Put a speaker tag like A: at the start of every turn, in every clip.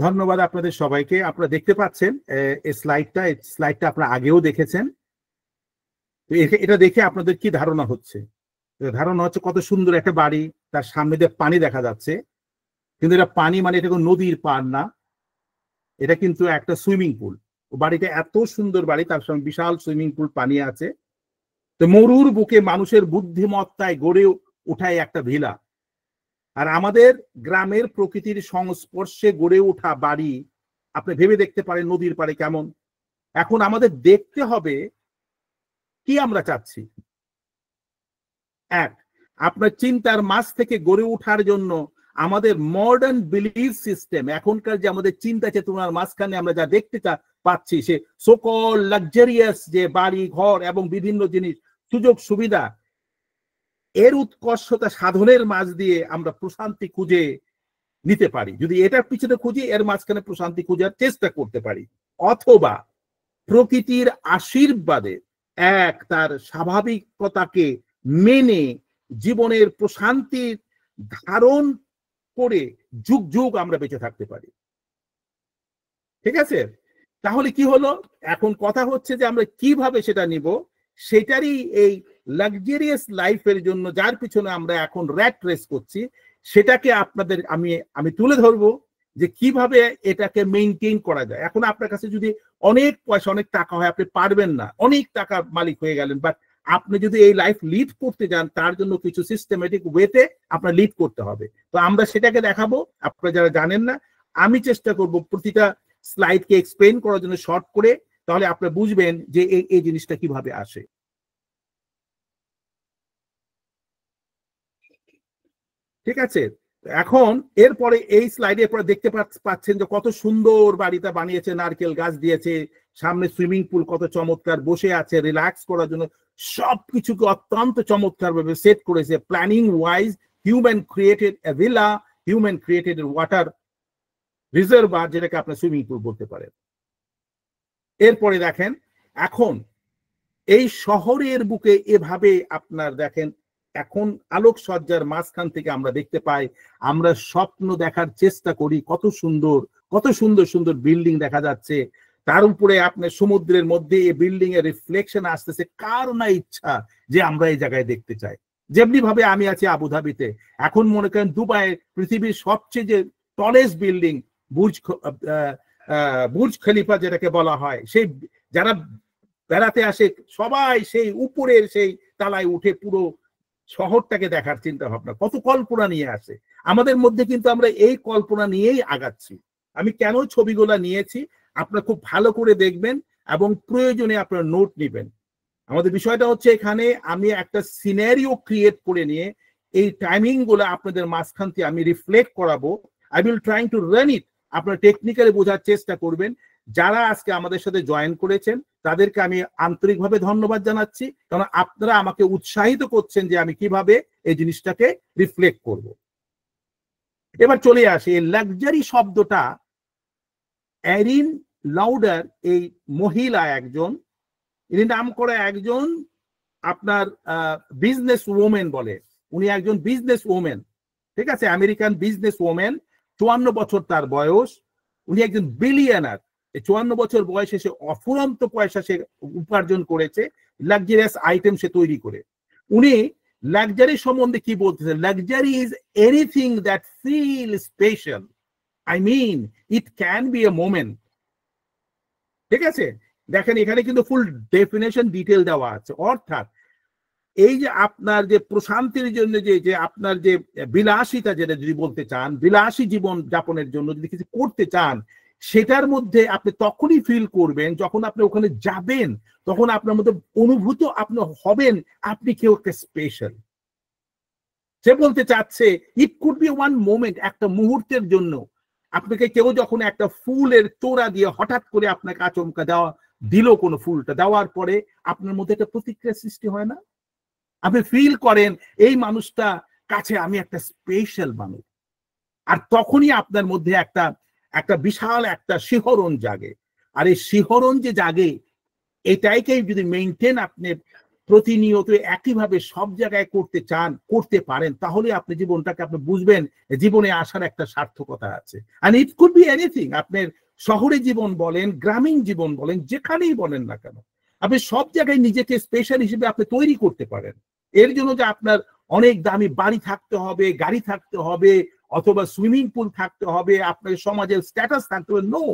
A: ধন্যবাদ আপনাদের সবাইকে। আপনারা দেখতে পাচ্ছেন এই স্লাইডটা আপনারা আগেও দেখেছেন। এটা দেখে আপনাদের কি ধারণা হচ্ছে? ধারণা হচ্ছে কত সুন্দর একটা বাড়ি, তার সামনে দিয়ে পানি দেখা যাচ্ছে, কিন্তু এটা পানি মানে এটা কোনো নদীর পার না, এটা কিন্তু একটা সুইমিং পুল। বাড়িটা এত সুন্দর বাড়ি, তার সঙ্গে বিশাল সুইমিং পুল, পানি আছে। তো মরুর বুকে মানুষের বুদ্ধিমত্তায় গড়ে ওঠায় একটা ভিলা। আর আমাদের গ্রামের প্রকৃতির সংস্পর্শে গড়ে ওঠা বাড়ি আপনি ভেবে দেখতে পারেন নদীর পাড়ে কেমন। এখন আমাদের দেখতে হবে কি আমরা চাচ্ছি। এক, আপনার চিন্তার মাঝ থেকে গড়ে ওঠার জন্য আমাদের মডার্ন বিলিফ সিস্টেম, এখনকার যে আমাদের চিন্তা চেতনার মাঝখানে আমরা যা দেখতে পাচ্ছি, সে সকল লাক্সারিয়াস যে বাড়ি ঘর এবং বিভিন্ন জিনিস সুযোগ সুবিধা, এর উৎকর্ষতা সাধনের মাঝ দিয়ে আমরা প্রশান্তি খুঁজে নিতে পারি। যদি এটার পিছনে খুঁজি, এর মাঝখানে প্রশান্তি খোঁজার চেষ্টা করতে পারি, অথবা প্রকৃতির আশীর্বাদে তার স্বাভাবিকতাকে মেনে জীবনের প্রশান্তির ধারণ করে যুগ যুগ আমরা বেঁচে থাকতে পারি। ঠিক আছে? তাহলে কি হলো, এখন কথা হচ্ছে যে আমরা কিভাবে সেটা নিব। সেটারই এই লাক্সারিয়াস লাইফের জন্য যার পিছনে আমরা এখন র্যাট রেস করছি, সেটাকে আপনাদের আমি তুলে ধরবো যে কিভাবে এটাকে মেইনটেইন করা যায়। এখন আপনার কাছে যদি অনেক পয়সা অনেক টাকা হয়, আপনি পারবেন না, অনেক টাকার মালিক হয়ে গেলেন, বাট আপনি যদি এই লাইফ লিড করতে যান, তার জন্য কিছু সিস্টেমেটিক ওয়েতে আপনার লিড করতে হবে। তো আমরা সেটাকে দেখাবো। আপনারা যারা জানেন না, আমি চেষ্টা করব প্রতিটা স্লাইডকে এক্সপ্লেন করার জন্য শর্ট করে, তাহলে আপনারা বুঝবেন যে এই জিনিসটা কিভাবে আসে। ঠিক আছে? এখন এরপরে এই স্লাইডে আপনারা দেখতে পাচ্ছেন যে কত সুন্দর বাড়িটা বানিয়েছে, নারকেল গাছ দিয়েছে, সামনে সুইমিং পুল কত চমৎকার, বসে আছে রিল্যাক্স করার জন্য, সবকিছুকে অত্যন্ত চমৎকার ভাবে সেট করেছে। প্ল্যানিং ওয়াইজ হিউম্যান ক্রিয়েটেড এ villa, human created water reservoir, যেটাকে আপনার সুইমিং পুল বলতে পারেন। এরপরে দেখেন, এখন এই শহরের বুকে এভাবে আপনার দেখেন, এখন আলোকসজ্জার মাঝখান থেকে আমরা দেখতে পাই, আমরা স্বপ্ন দেখার চেষ্টা করি, কত সুন্দর সুন্দর বিল্ডিং দেখা যাচ্ছে, তার উপরে আপনার সমুদ্রের মধ্যে এই বিল্ডিং এর রিফ্লেকশন আসতেছে। কার না ইচ্ছা যে আমরা এই জায়গায় দেখতে চাই। যেমনি ভাবে আমি আছি আবুধাবিতে, এখন মনে করেন দুবাই পৃথিবীর সবচেয়ে যে টলেস্ট বিল্ডিং বুর্জ খলিফা যেটাকে বলা হয়, সেই যারা বেড়াতে আসে সবাই সেই উপরের সেই তালায় উঠে পুরো শহরটাকে দেখার চিন্তা ভাবনা, কত কল্পনা নিয়ে আসে আমাদের মধ্যে। কিন্তু আমরা এই কল্পনা নিয়েই আগাচ্ছি। আমি কেন ছবিগুলা নিয়েছি আপনারা খুব ভালো করে দেখবেন এবং প্রয়োজনে আপনারা নোট নেবেন। আমাদের বিষয়টা হচ্ছে, এখানে আমি একটা সিনারিও ক্রিয়েট করে নিয়ে এই টাইমিং গুলো আপনাদের মাঝখান থেকে আমি রিফ্লেক্ট করাবো। I will trying to run ইট। আপনারা টেকনিক্যালি বোঝার চেষ্টা করবেন। যারা আজকে আমাদের সাথে জয়েন করেছেন তাদেরকে আমি আন্তরিকভাবে ধন্যবাদ জানাচ্ছি, কারণ আপনারা আমাকে উৎসাহিত করছেন যে আমি কিভাবে এই জিনিসটাকে রিফ্লেক্ট করব। এবার চলে আসি, লাক্সারি শব্দটা এরিন লাউডার, এই মহিলা একজন, ইনি নাম করে একজন আপনার বিজনেস ওমেন বলে, উনি একজন বিজনেস ওমেন। ঠিক আছে? আমেরিকান বিজনেস ওমেন, 54 বছর তার বয়স। উনি একজন বিলিয়নার। 54 বছর বয়সে সে অফুরন্ত পয়সা সে উপার্জন করেছে লাক্সারিয়াস আইটেম সে তৈরি করে। উনি লাক্সারি সম্বন্ধে কি বলতেছেন? Luxury is anything that feel special, I mean it can be a moment. ঠিক আছে? দেখেন এখানে কিন্তু ফুল ডেফিনেশন ডিটেল দেওয়া আছে। অর্থাৎ এই যে আপনার যে প্রশান্তির জন্য যে আপনার যে বিলাসিতা, যেটা যদি বলতে চান, বিলাসী জীবন যাপনের জন্য যদি কিছু করতে চান, সেটার মধ্যে আপনি তখনই ফিল করবেন যখন আপনি ওখানে যাবেন, তখন আপনার মধ্যে অনুভূত আপনি হবেন আপনি কেউ একটা স্পেশাল। সে বলতে চাচ্ছে it could be one moment, একটা মুহূর্তের জন্য আপনাকে কেউ যখন একটা ফুলের তোড়া দিয়ে হঠাৎ করে আপনাকে আচমকা দিল, কোনো ফুলটা দেওয়ার পরে আপনার মধ্যে একটা প্রতিক্রিয়া সৃষ্টি হয় না? আপনি ফিল করেন এই মানুষটা কাছে আমি একটা স্পেশাল মানুষ, আর তখনই আপনার মধ্যে একটা বিশাল একটা শিহরণ জাগে। আর এই শিহরণ যে জাগে, এটাইকে যদি মেইনটেইন আপনি প্রতিনিয়ত একইভাবে সব জায়গায় করতে চান, করতে পারেন, তাহলে আপনি জীবনটাকে আপনি বুঝবেন জীবনে আসার একটা সার্থকতা আছে। and it could be anything, আপনার শহরে জীবন বলেন, গ্রামীণ জীবন বলেন, যেখানেই বলেন না কেন, আপনি সব জায়গায় নিজেকে স্পেশাল হিসেবে আপনি তৈরি করতে পারেন। এর জন্য যে আপনার অনেক দামি বাড়ি থাকতে হবে, গাড়ি থাকতে হবে, অথবা সুইমিং পুল থাকতে হবে, আপনার সমাজের স্ট্যাটাস থাকতে হবে, নো।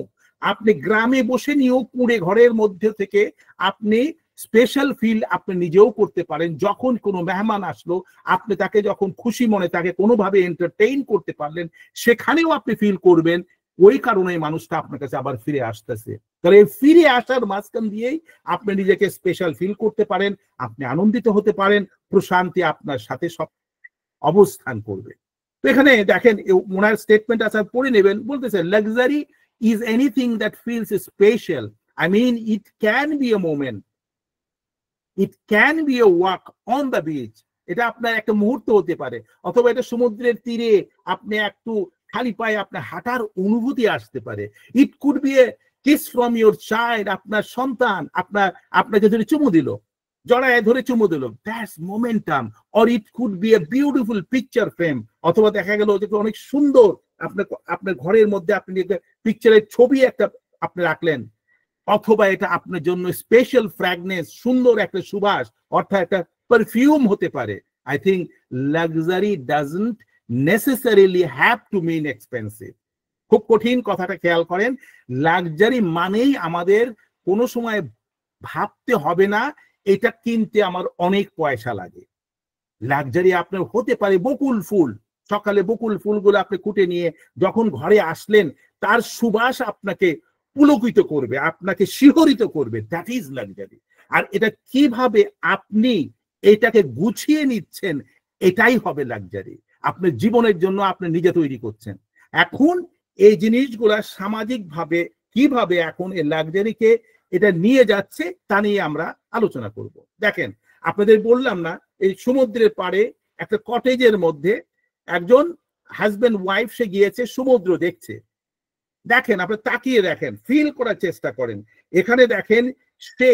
A: আপনি গ্রামে বসে নিয়েও কুঁড়ে ঘরের মধ্যে থেকে আপনি স্পেশাল ফিল আপনি নিজেও করতে পারেন। যখন কোনো মেহমান আসলো, আপনি তাকে যখন খুশি মনে তাকে কোনোভাবে এন্টারটেইন করতে পারলেন, সেখানেও আপনি ফিল করবেন ওই কারণে মানুষটা আপনার কাছে আবার ফিরে আসতেছে। তাহলে এই ফিরে আসার মাঝখান দিয়েই আপনি নিজেকে স্পেশাল ফিল করতে পারেন, আপনি আনন্দিত হতে পারেন, প্রশান্তি আপনার সাথে সব অবস্থান করবে। তো এখানে দেখেন ওনার স্টেটমেন্ট আছে, পড়ে নেবেন। বলতেছে luxury is anything that feels special. I mean, it can be a moment, it can be a walk on the beach, এটা আপনার একটা মুহূর্ত হতে পারে, অথবা এটা সমুদ্রের তীরে আপনি একটু খালি পায়ে আপনার হাঁটার অনুভূতি আসতে পারে। It could B a kiss from your child, আপনার সন্তান আপনাকে ধরে চুমু দিল, জড়ায় ধরে চুমু দিল, that's momentum. Or it could B a beautiful picture frame, অথবা দেখা গেল যে অনেক সুন্দর আপনার ঘরের মধ্যে আপনি পিকচারের ছবি একটা আপনি রাখলেন, অথবা এটা আপনার জন্য স্পেশাল ফ্র্যাগনেন্স, সুন্দর একটা সুবাস, অর্থাৎ একটা পারফিউম হতে পারে। I think luxury doesn't necessarily have to mean expensive. খুব কঠিন কথাটা খেয়াল করেন, লাক্সারি মানেই আমাদের কোনো সময় ভাবতে হবে না এটা কিনতে আমার অনেক পয়সা লাগে। লাক্সারি আপনার হতে পারে বকুল ফুল, সকালে বকুল ফুলগুলো আপনি কুটে নিয়ে যখন ঘরে আসলেন, তার সুবাস আপনাকে পুলকিত করবে, আপনাকে শিহরিত করবে, দ্যাট ইজ লাক্সারি। আর এটা কিভাবে আপনি এটাকে গুছিয়ে নিচ্ছেন, এটাই হবে লাক্সারি। আপনার জীবনের জন্য আপনি নিজে তৈরি করছেন। এখন এই জিনিসগুলা সামাজিকভাবে কিভাবে এখন এই লাক্সারিকে এটা নিয়ে যাচ্ছে তা নিয়ে আমরা আলোচনা করব। দেখেন, আপনাদের বললাম না, এই সমুদ্রের পাড়ে একটা কটেজের মধ্যে একজন হাজবেন্ড ওয়াইফ সে গিয়েছে, সমুদ্র দেখছে। দেখেন, আপনি তাকিয়ে দেখেন, ফিল করার চেষ্টা করেন। এখানে দেখেন, সে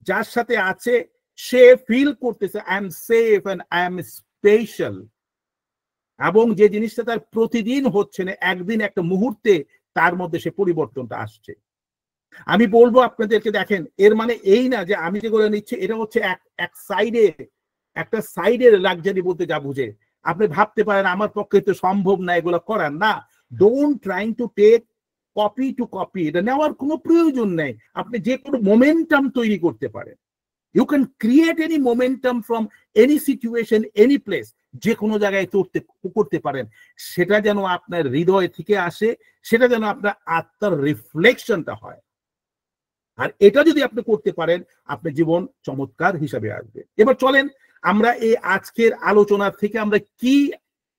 A: যার সাথে আছে সে ফিল করতেছে I am safe and I am special. এবং যে জিনিসটা তার প্রতিদিন হচ্ছে না, একদিন একটা মুহূর্তে তার মধ্যে সে পরিবর্তনটা আসছে। আমি বলবো আপনাদেরকে, দেখেন, এর মানে এই না যে আমি যেগুলো নিচ্ছি এটা হচ্ছে একটা সাইডের লাক্সারি বলতে যা বুঝে। আপনি ভাবতে পারেন আমার পক্ষে তো সম্ভব না এগুলো করার, না। Don't trying to take copy to copy, এটা নেওয়ার কোনো প্রয়োজন নেই। আপনি যে কোনো মোমেন্টাম তৈরি করতে পারেন। You can create any momentum from any situation, any place, যে কোনো জায়গায় করতে পারেন। সেটা যেন আপনার হৃদয় থেকে আসে, সেটা যেন আপনার আত্মার রিফ্লেকশনটা হয়। আর এটা যদি আপনি করতে পারেন, আপনার জীবন চমৎকার হিসাবে আসবে। এবার চলেন আমরা এই আজকের আলোচনা থেকে আমরা কি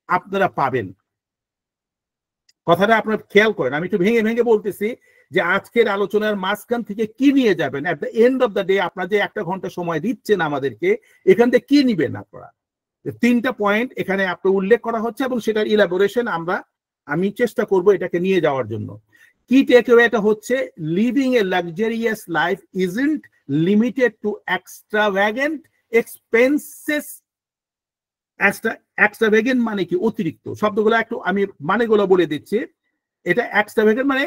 A: আপনারা পাবেন, কথাটা আপনার খেয়াল করেন। আমি একটু ভেঙে ভেঙে বলতেছি যে আজকের আলোচনার মাঝখান থেকে কি নিয়ে যাবেন, at the end of the day আপনারা যে 1 ঘন্টা সময় দিচ্ছেন আমাদেরকে, এখান থেকে কি নিবেন আপনারা। 3টা পয়েন্ট এখানে আপনার উল্লেখ করা হচ্ছে এবং সেটার ইলাবোরেশন আমি চেষ্টা করব এটাকে নিয়ে যাওয়ার জন্য। কি টেকঅ্যাওয়েটা হচ্ছে, living a luxurious life isn't limited to extravagant expenses. Extravagant মানে কি? অতিরিক্ত। শব্দগুলো একটু আমি মানেগুলো বলে দিচ্ছি। এটা এক্সট্রাভ্যাগেন্ট মানে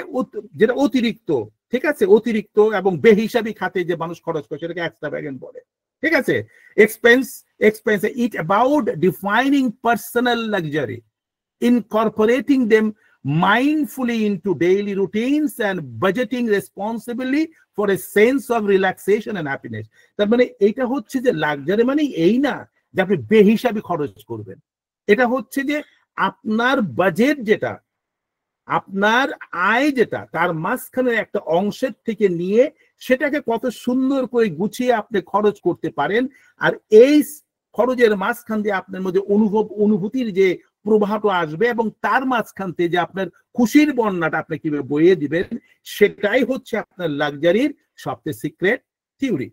A: যেটা অতিরিক্ত, ঠিক আছে? অতিরিক্ত এবং বেহিসাবি খাতে যে মানুষ খরচ করে সেটাকে এক্সট্রাভ্যাগেন্ট বলে, ঠিক আছে? Expense it about defining personal luxury, incorporating them mindfully into daily routines and budgeting responsibly for a sense of relaxation and happiness. তার মানে এটা হচ্ছে যে লাক্সারি মানে এই না যে আপনি বেহিসাবি খরচ করবেন। এটা হচ্ছে যে আপনার বাজেট যেটা, আপনার আয় যেটা, তার মাঝখানে একটা অংশের থেকে নিয়ে সেটাকে কত সুন্দর করে গুছিয়ে আপনি খরচ করতে পারেন। আর এই খরচের মাঝখান দিয়ে আপনার মধ্যে অনুভূতির যে প্রবাহটা আসবে এবং তার মাঝখান থেকে যে আপনার খুশির বন্যাটা আপনি কিভাবে বইয়ে দিবেন, সেটাই হচ্ছে আপনার লাক্সারির সবচেয়ে সিক্রেট থিওরি।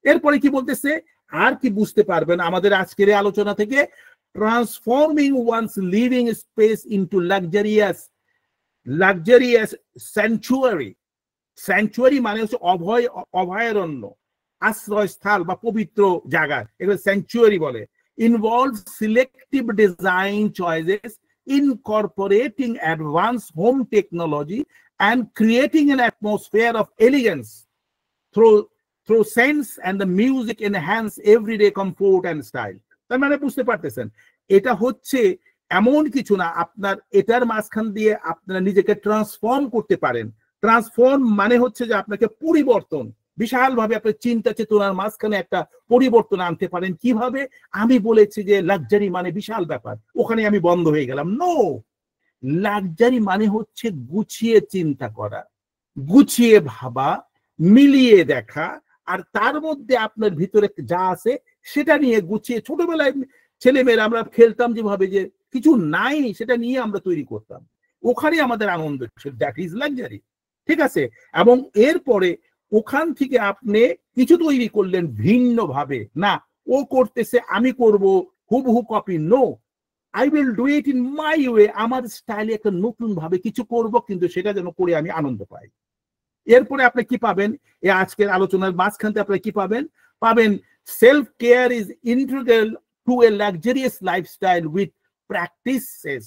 A: এরপরে কি বলতেছে, আর কি বুঝতে পারবেন আমাদের আজকের এই আলোচনা থেকে? Transforming one's living space into luxurious sanctuary. Sanctuary মানে হচ্ছে অভয়ারণ্য। আশ্রয়স্থল বা পবিত্র জায়গা, এগুলো স্যাংচুয়ারি বলে, involves selective design choices, incorporating advanced home technology and creating an atmosphere of elegance through sense and the music enhance everyday comfort and style. তার মানে বুঝতে পারতেছেন, এটা হচ্ছে এমন কিছু না, আপনার এটার মাঝখান দিয়ে আপনারা নিজেকে ট্রান্সফর্ম করতে পারেন। ট্রান্সফর্ম মানে হচ্ছে যে আপনাকে পরিবর্তন, বিশালভাবে আপনার চিন্তা চেতনার মাঝখানে একটা পরিবর্তন আনতে পারেন। কিভাবে? আমি বলেছি যে লাক্সারি মানে বিশাল ব্যাপার, ওখানে আমি বন্ধ হয়ে গেলাম। নো, লাক্সারি মানে হচ্ছে গুছিয়ে চিন্তা করা, গুছিয়ে ভাবা, মিলিয়ে দেখা, আর তার মধ্যে আপনার ভিতরে যা আছে সেটা নিয়ে গুছিয়ে। ছোটবেলায় ছেলেমেয়েরা আমরা খেলতাম যেভাবে, যে কিছু নাই সেটা নিয়ে আমরা তৈরি করতাম, ওখানে আমাদের আনন্দ, দ্যাট ইজ লাক্সারি। ঠিক আছে? এবং এরপরে ওখান থেকে আপনি কিছু তৈরি করলেন ভিন্ন ভাবে, না ও করতেছে আমি করব হুবহু copy, no, I will do it in my way, আমার স্টাইলে একটা নতুন ভাবে কিছু করব, কিন্তু সেটা যেন করে আমি আনন্দ পাই। এরপরে আপনি কি পাবেন, এই আজকের আলোচনার মাঝখানে আপনি কি পাবেন? পাবেন self care is integral to a luxurious lifestyle with practices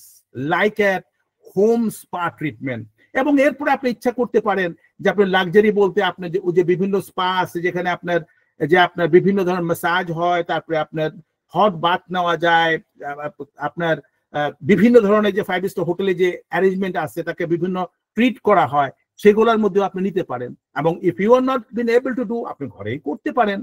A: like a home spa treatment. এবং এরপরে আপনি ইচ্ছা করতে পারেন যে আপনি লাক্সারি বলতে আপনার যে বিভিন্ন স্পা আছে, যেখানে আপনার বিভিন্ন ধরনের ম্যাসাজ হয়, তারপরে আপনার হট বাথ নেওয়া যায়, আপনার বিভিন্ন ধরনের যে 5 স্টার হোটেলে যে অ্যারেঞ্জমেন্ট আছে তাকে বিভিন্ন ট্রিট করা হয়, সেগুলোর মধ্যে আপনি নিতে পারেন। এবং if you are not been able to do, আপনি ঘরেই করতে পারেন।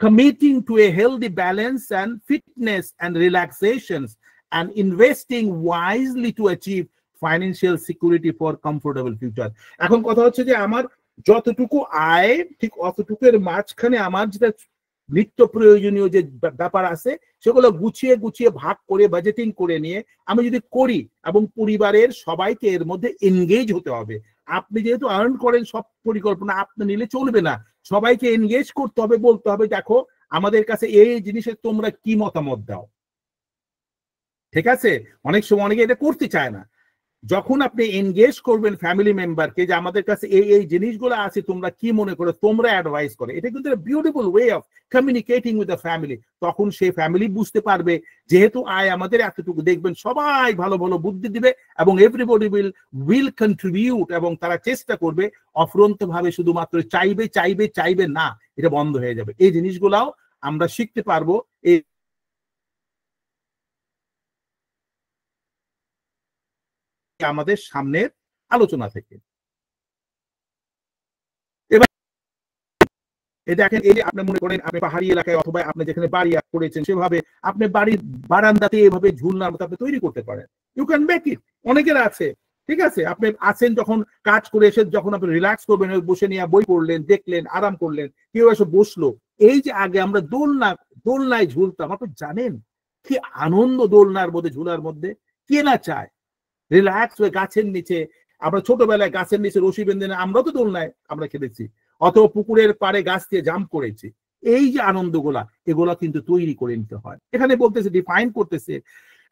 A: Committing to a healthy balance and fitness and relaxations and investing wisely to achieve financial security for comfortable future. এখন কথা হচ্ছে যে আমার যতটুকু আয় ঠিক অতটুকুর মাঝখানে আমার যেটা নিত্য প্রয়োজনীয় যে ব্যাপার আছে সেগুলো গুছিয়ে গুছিয়ে ভাগ করে বাজেটিং করে নিয়ে আমি যদি করি, এবং পরিবারের সবাইকে এর মধ্যে এনগেজ হতে হবে। আপনি যেহেতু আর্ন করেন, সব পরিকল্পনা আপনি নিলে চলবে না, সবাইকে এনগেজ করতে হবে, বলতে হবে দেখো আমাদের কাছে এই জিনিসের তোমরা কি মতামত দাও। ঠিক আছে? অনেক সময় অনেকে এটা করতে চায় না। যখন আপনি এনগেজ করবেন ফ্যামিলি মেম্বারকে যে আমাদের কাছে এই জিনিসগুলো আছে, তোমরা কি মনে করো, তোমরা অ্যাডভাইস করে, এটা কিন্তু beautiful way of communicating with the family. তখন সেই ফ্যামিলি বুঝতে পারবে যেহেতু আয় আমাদের এতটুকু, দেখবেন সবাই ভালো ভালো বুদ্ধি দিবে এবং এভরিবডি উইল কন্ট্রিবিউট, এবং তারা চেষ্টা করবে অফুরন্ত ভাবে, শুধুমাত্র চাইবে চাইবে চাইবে না, এটা বন্ধ হয়ে যাবে। এই জিনিসগুলাও আমরা শিখতে পারবো এই আমাদের সামনের আলোচনা থেকে। এবার দেখেন, এই যে আপনি মনে করেন আপনি পাহাড়ি এলাকায় অথবা আপনি যেখানে বাড়ি করেছেন সেভাবে আপনি বাড়ির বারান্দাতে এভাবে ঝুলনার মতো আপনি তৈরি করতে পারেন। ইউ ক্যান মেক ইট, অনেকের আছে। ঠিক আছে? আপনি আছেন যখন কাজ করে এসে যখন আপনি রিল্যাক্স করবেন, বসে নিয়ে বই পড়লেন, দেখলেন, আরাম করলেন, কেউ এসে বসলো। এই যে আগে আমরা দোলনায় ঝুলতাম, আপনি জানেন কি আনন্দ দোলনার মধ্যে ঝুলার মধ্যে, কে না চায় রিল্যাক্স হয়ে গাছের নিচে। আমরা ছোটবেলায় গাছের নিচে রশি বেঁধে আমরা তো দোলনায় আমরা খেলেছি, অথবা পুকুরের পাড়ে গাছ দিয়ে জাম্প করেছি। এই যে আনন্দগুলা, এগুলা কিন্তু তৈরি করে নিতে হয়। এখানে বলতেছে, ডিফাইন করতেছে,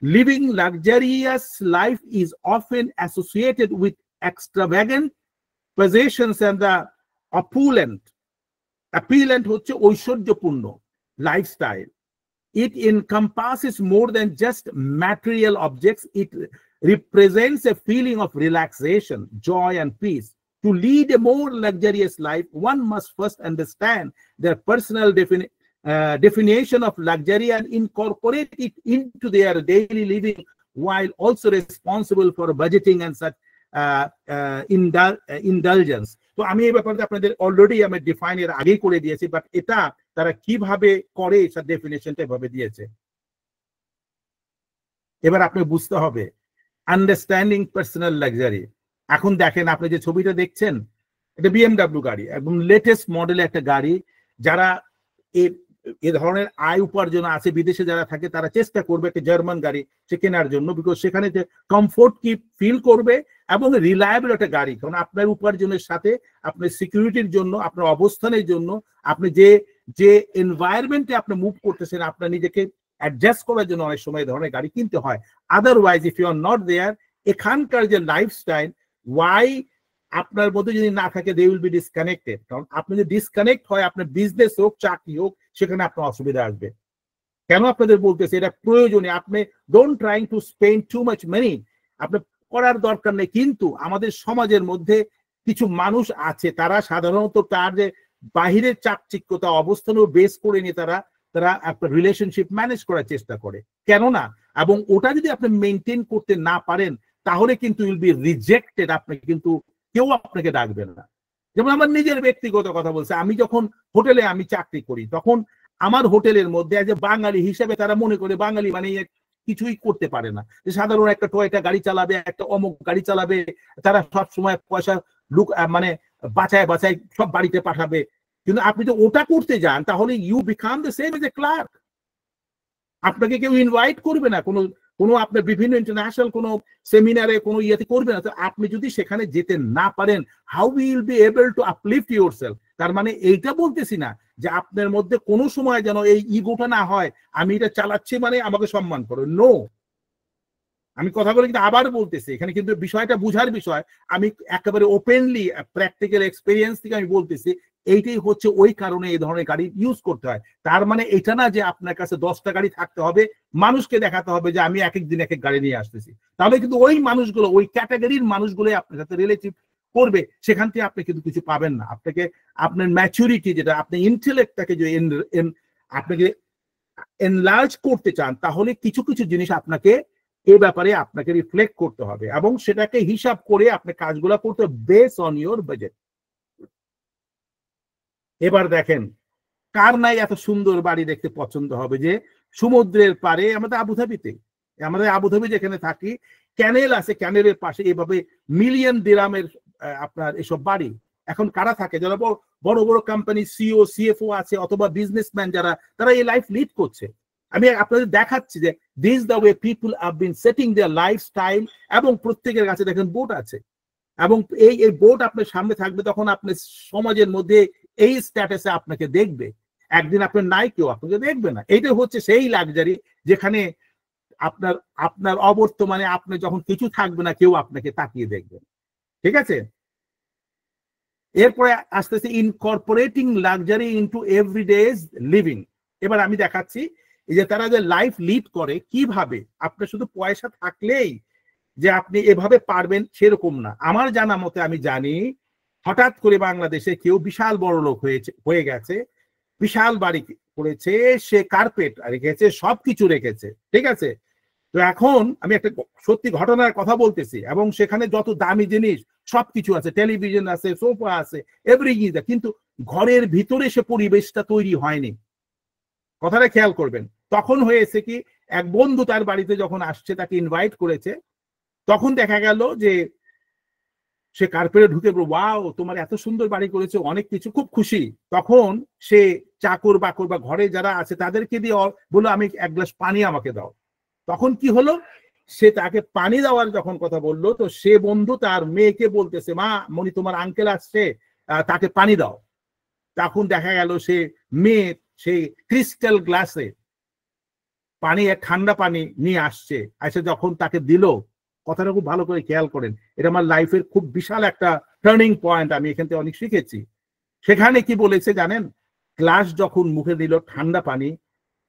A: living luxurious life is often associated with extravagant possessions and the opulent হচ্ছে ঐশ্বর্যপূর্ণ lifestyle. It encompasses more than just material objects. It represents a feeling of relaxation, joy, and peace. To lead a more luxurious life, one must first understand their personal definition of luxury and incorporate it into their daily living, while also responsible for budgeting and such indulgence. তো আমি এই ব্যাপারে আপনাদের already আমি define এর আগেই করে দিয়েছি, বাট এটা তারা কিভাবে করে তার ডেফিনেশনটা এভাবে দিয়েছে। এবার আপনি বুঝতে হবে আন্ডারস্ট্যান্ডিং পার্সোনাল লাক্সারি। এখন দেখেন আপনি যে ছবিটা দেখছেন, এটা বিএমডব্লিউ গাড়ি, একদম লেটেস্ট মডেলের একটা গাড়ি। যারা এ ধরনের আয় উপার্জন আছে, বিদেশে যারা থাকে, তারা চেষ্টা করবে একটা জার্মান গাড়ি সে কেনার জন্য, বিকজ সেখানে যে কমফোর্ট কি ফিল করবে এবং রিলায়েবল একটা গাড়ি। কারণ আপনার উপার্জনের সাথে আপনার সিকিউরিটির জন্য, আপনার অবস্থানের জন্য, আপনি যে এনভায়রনমেন্টে আপনি মুভ করতেছেন, আপনার নিজেকে অ্যাডজাস্ট করার জন্য অনেক সময় ধরনের গাড়ি কিনতে হয়। Otherwise if you are not there, এখানকার যে লাইফস্টাইল, ওয়াই আপনার মধ্যে যদি না থাকে দে উইল বি ডিসকানেক্টেড। কারণ আপনি যদি ডিসকানেক্ট হয়, আপনার বিজনেস হোক চাকরি হোক, সেখানে আপনার অসুবিধা আসবে। কেন আপনাদের বলতেছে এটা প্রয়োজনীয়, আপনি don't trying to spend too much money, আপনি করার দরকার নেই। কিন্তু আমাদের সমাজের মধ্যে কিছু মানুষ আছে, তারা সাধারণত তার যে বাহিরের চাকচিক্যতা অবস্থানও বেস করে নিয়ে তারা আপনার রিলেশনশিপ ম্যানেজ করার চেষ্টা করে। কেননা এবং ওটা যদি আপনি মেনটেন করতে না পারেন, তাহলে কিন্তু উইল বি রিজেক্টেড, আপনাকে কিন্তু কেউ আপনাকে ডাকবে না। যেমন আমার নিজের ব্যক্তিগত কথা বলছে, আমি যখন হোটেলে আমি চাকরি করি, তখন আমার হোটেলের মধ্যে যে বাঙালি হিসেবে তারা মনে করে বাঙালি মানে কিছুই করতে পারে না, যে সাধারণ একটা টয়টা গাড়ি চালাবে, একটা অমুক গাড়ি চালাবে, তারা সব সময় পয়সা লুক মানে বাঁচায় বাঁচায় সব বাড়িতে পাঠাবে। কিন্তু আপনি তো ওটা করতে যান, তাহলে you become the same as a clerk. আপনাকে কেউ ইনভাইট করবে না, কোনো কোনো আপনার বিভিন্ন ইন্টারন্যাশনাল কোনো সেমিনারে কোনো ইয়েতে করবে না। তো আপনি যদি সেখানে যেতে না পারেন, how will be able two uplift yourself? তার মানে এইটা বলতেছি না যে আপনার মধ্যে কোনো সময় যেন এই ইগোটা না হয়, আমি এটা চালাচ্ছি মানে আমাকে সম্মান করো। নো, আমি কথাগুলো কিন্তু আবার বলতেছি, এখানে কিন্তু বিষয়টা বুঝার বিষয়। আমি একেবারে ওপেনলি প্র্যাকটিক্যাল এক্সপেরিয়েন্স থেকে আমি বলতেছি, এইটাই হচ্ছে ওই কারণে এই ধরনের গাড়ি ইউজ করতে হয়। তার মানে এটা না যে আপনার কাছে 10টা গাড়ি থাকতে হবে, মানুষকে দেখাতে হবে যে আমি এক এক দিন এক এক গাড়ি নিয়ে আসতেছি। তাহলে কিন্তু ওই মানুষগুলো, ওই ক্যাটাগরির মানুষগুলো আপনার সাথে রিলেটিভ করবে, সেখান থেকে আপনি কিন্তু কিছু পাবেন না। আপনাকে আপনার ম্যাচুরিটি, যেটা আপনি ইন্টেলেক্টটাকে যদি আপনাকে এনলার্জ করতে চান, তাহলে কিছু কিছু জিনিস আপনাকে এ ব্যাপারে আপনাকে রিফ্লেক্ট করতে হবে এবং সেটাকে হিসাব করে আপনি কাজগুলো করতে বেস অন ইওর বাজেট। এবার দেখেন, কার নাই এত সুন্দর বাড়ি দেখতে পছন্দ হবে যে সমুদ্রের পারে, আমাদের আবুধাবিতে, আমাদের আবুধাবি যেখানে থাকি, ক্যানেল আছে, ক্যানেলের পাশে এভাবে মিলিয়ন দিরামের আপনার এসব বাড়ি। এখন কারা থাকে? যারা বড় বড় কোম্পানি সিও সিএফও আছে, অথবা বিজনেসম্যান যারা, তারা এই লাইফ লিড করছে। আমি আপনাদের দেখাচ্ছি যে this the way people have been setting their lifestyle, এবং প্রত্যেকের কাছে দেখেন বোট আছে, এবং এই এই বোট আপনার সামনে থাকবে, তখন আপনি সমাজের মধ্যে এই স্ট্যাটাসে আপনাকে দেখবে। একদিন আপনার নাই, কেউ আপনাকে দেখবে না। এইটা হচ্ছে সেই লাক্সারি যেখানে আপনার আপনার অবর্তমানে আপনি যখন কিছু থাকবে না, কেউ আপনাকে তাকিয়ে দেখবে। ঠিক আছে, এরপরে আসতেছে ইনকর্পোরেটিং লাক্সারি ইনটু এভরিডেজ লিভিং। এবার আমি দেখাচ্ছি এই যে তারা যে লাইফ লিড করে কিভাবে। আপনার শুধু পয়সা থাকলেই যে আপনি এভাবে পারবেন সেরকম না। আমার জানা মতে, আমি জানি হঠাৎ করে বাংলাদেশে কেউ বিশাল বড় লোক হয়ে গেছে, বিশাল বাড়ি করেছে, সে কার্পেট রেখেছে, সবকিছু রেখেছে, ঠিক আছে। তো এখন আমি একটা সত্যি ঘটনার কথা বলতেছি, এবং সেখানে যত দামি জিনিস সবকিছু আছে, টেলিভিশন আছে, সোফা আছে, এভরিথিং, কিন্তু ঘরের ভিতরে সে পরিবেশটা তৈরি হয়নি। কথাটা খেয়াল করবেন। তখন হয়েছে কি, এক বন্ধু তার বাড়িতে যখন আসছে, তাকে ইনভাইট করেছে, তখন দেখা গেল যে সে কার্পেটে ঢুকে ওয়াও তোমার এত সুন্দর বাড়ি করেছে, অনেক কিছু, খুব খুশি। তখন সে চাকর বাকর বা ঘরে যারা আছে তাদেরকে দিয়ে বললো আমি এক গ্লাস পানি আমাকে দাও। তখন কি হলো, সে তাকে পানি দেওয়ার যখন কথা বললো, তো সে বন্ধু তার মেয়েকে বলতেছে, মা মনি তোমার আঙ্কেল আসছে, তাকে পানি দাও। তখন দেখা গেল সে মেয়ে সেই ক্রিস্টাল গ্লাসে পানি, এক ঠান্ডা পানি নিয়ে আসছে, এসে যখন তাকে দিল, কথাটা খুব ভালো করে খেয়াল করেন, এটা আমার লাইফের খুব বিশাল একটা টার্নিং পয়েন্ট, আমি এখান থেকে অনেক শিখেছি। সেখানে কি বলেছে জানেন, গ্লাস যখন মুখে দিল ঠান্ডা পানি,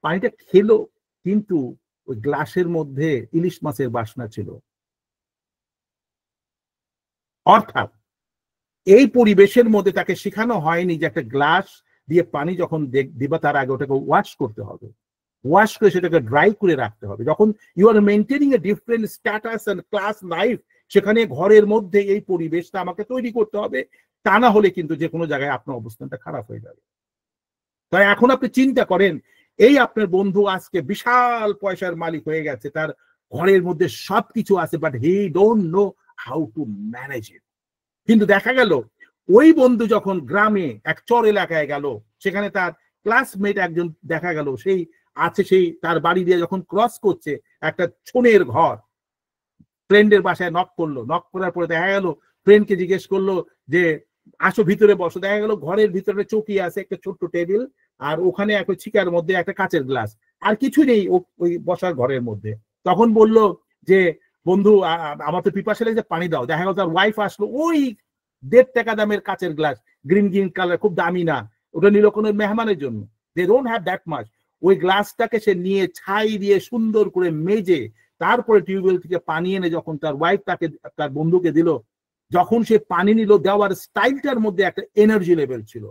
A: পানিটা খেলো, কিন্তু ওই গ্লাসের মধ্যে ইলিশ মাছের বাসনা ছিল। অর্থাৎ এই পরিবেশের মধ্যে তাকে শেখানো হয়নি যে একটা গ্লাস দিয়ে পানি যখন দিবা, তার আগে ওটাকে ওয়াশ করতে হবে, ওয়াশ করে সেটাকে ড্রাই করে রাখতে হবে। যখন you are maintaining a different status and class life, সেখানে ঘরের মধ্যে এই পরিবেশটা আমাকে তৈরি করতে হবে, তা না হলে কিন্তু যে কোনো জায়গায় আপনার অবস্থানটা খারাপ হয়ে যাবে। তাই এখন আপনি চিন্তা করেন, এই আপনার বন্ধু আজকে বিশাল পয়সার মালিক হয়ে গেছে, তার ঘরের মধ্যে সবকিছু আছে, but he don't know how to manage ইট। কিন্তু দেখা গেল ওই বন্ধু যখন গ্রামে এক চর এলাকায় গেল, সেখানে তার ক্লাসমেট একজন দেখা গেল সেই আছে, সেই তার বাড়ি দিয়ে যখন ক্রস করছে একটা ছোনের ঘর, ফ্রেন্ডের বাসায় নক করলো, নক করার পরে দেখা গেল ফ্রেন্ডকে জিজ্ঞেস করলো যে আসো ভিতরে বসো। দেখা গেল ঘরের ভিতরে চৌকি আছে, একটা ছোট্ট টেবিল, আর ওখানে একটা ছিকার মধ্যে একটা কাচের গ্লাস, আর কিছু নেই ওই বসার ঘরের মধ্যে। তখন বলল যে বন্ধু আমার তো পিপাসা লেগেছে, পানি দাও। দেখা গেল তার ওয়াইফ আসলো ওই 1.5 টাকা দামের কাচের গ্লাস, গ্রিন কালার, খুব দামি না, ওটা নিল কোনো মেহমানের জন্য। They don't have that much. ওই গ্লাসটাকে সে নিয়ে ছাই দিয়ে সুন্দর করে মেজে তারপরে টিউবওয়েল থেকে পানি এনে যখন তার ওয়াইফ তাকে, তার বন্ধুকে দিল, যখন সে পানি নিল, দেওয়ার স্টাইলটার মধ্যে একটা এনার্জি লেভেল ছিল।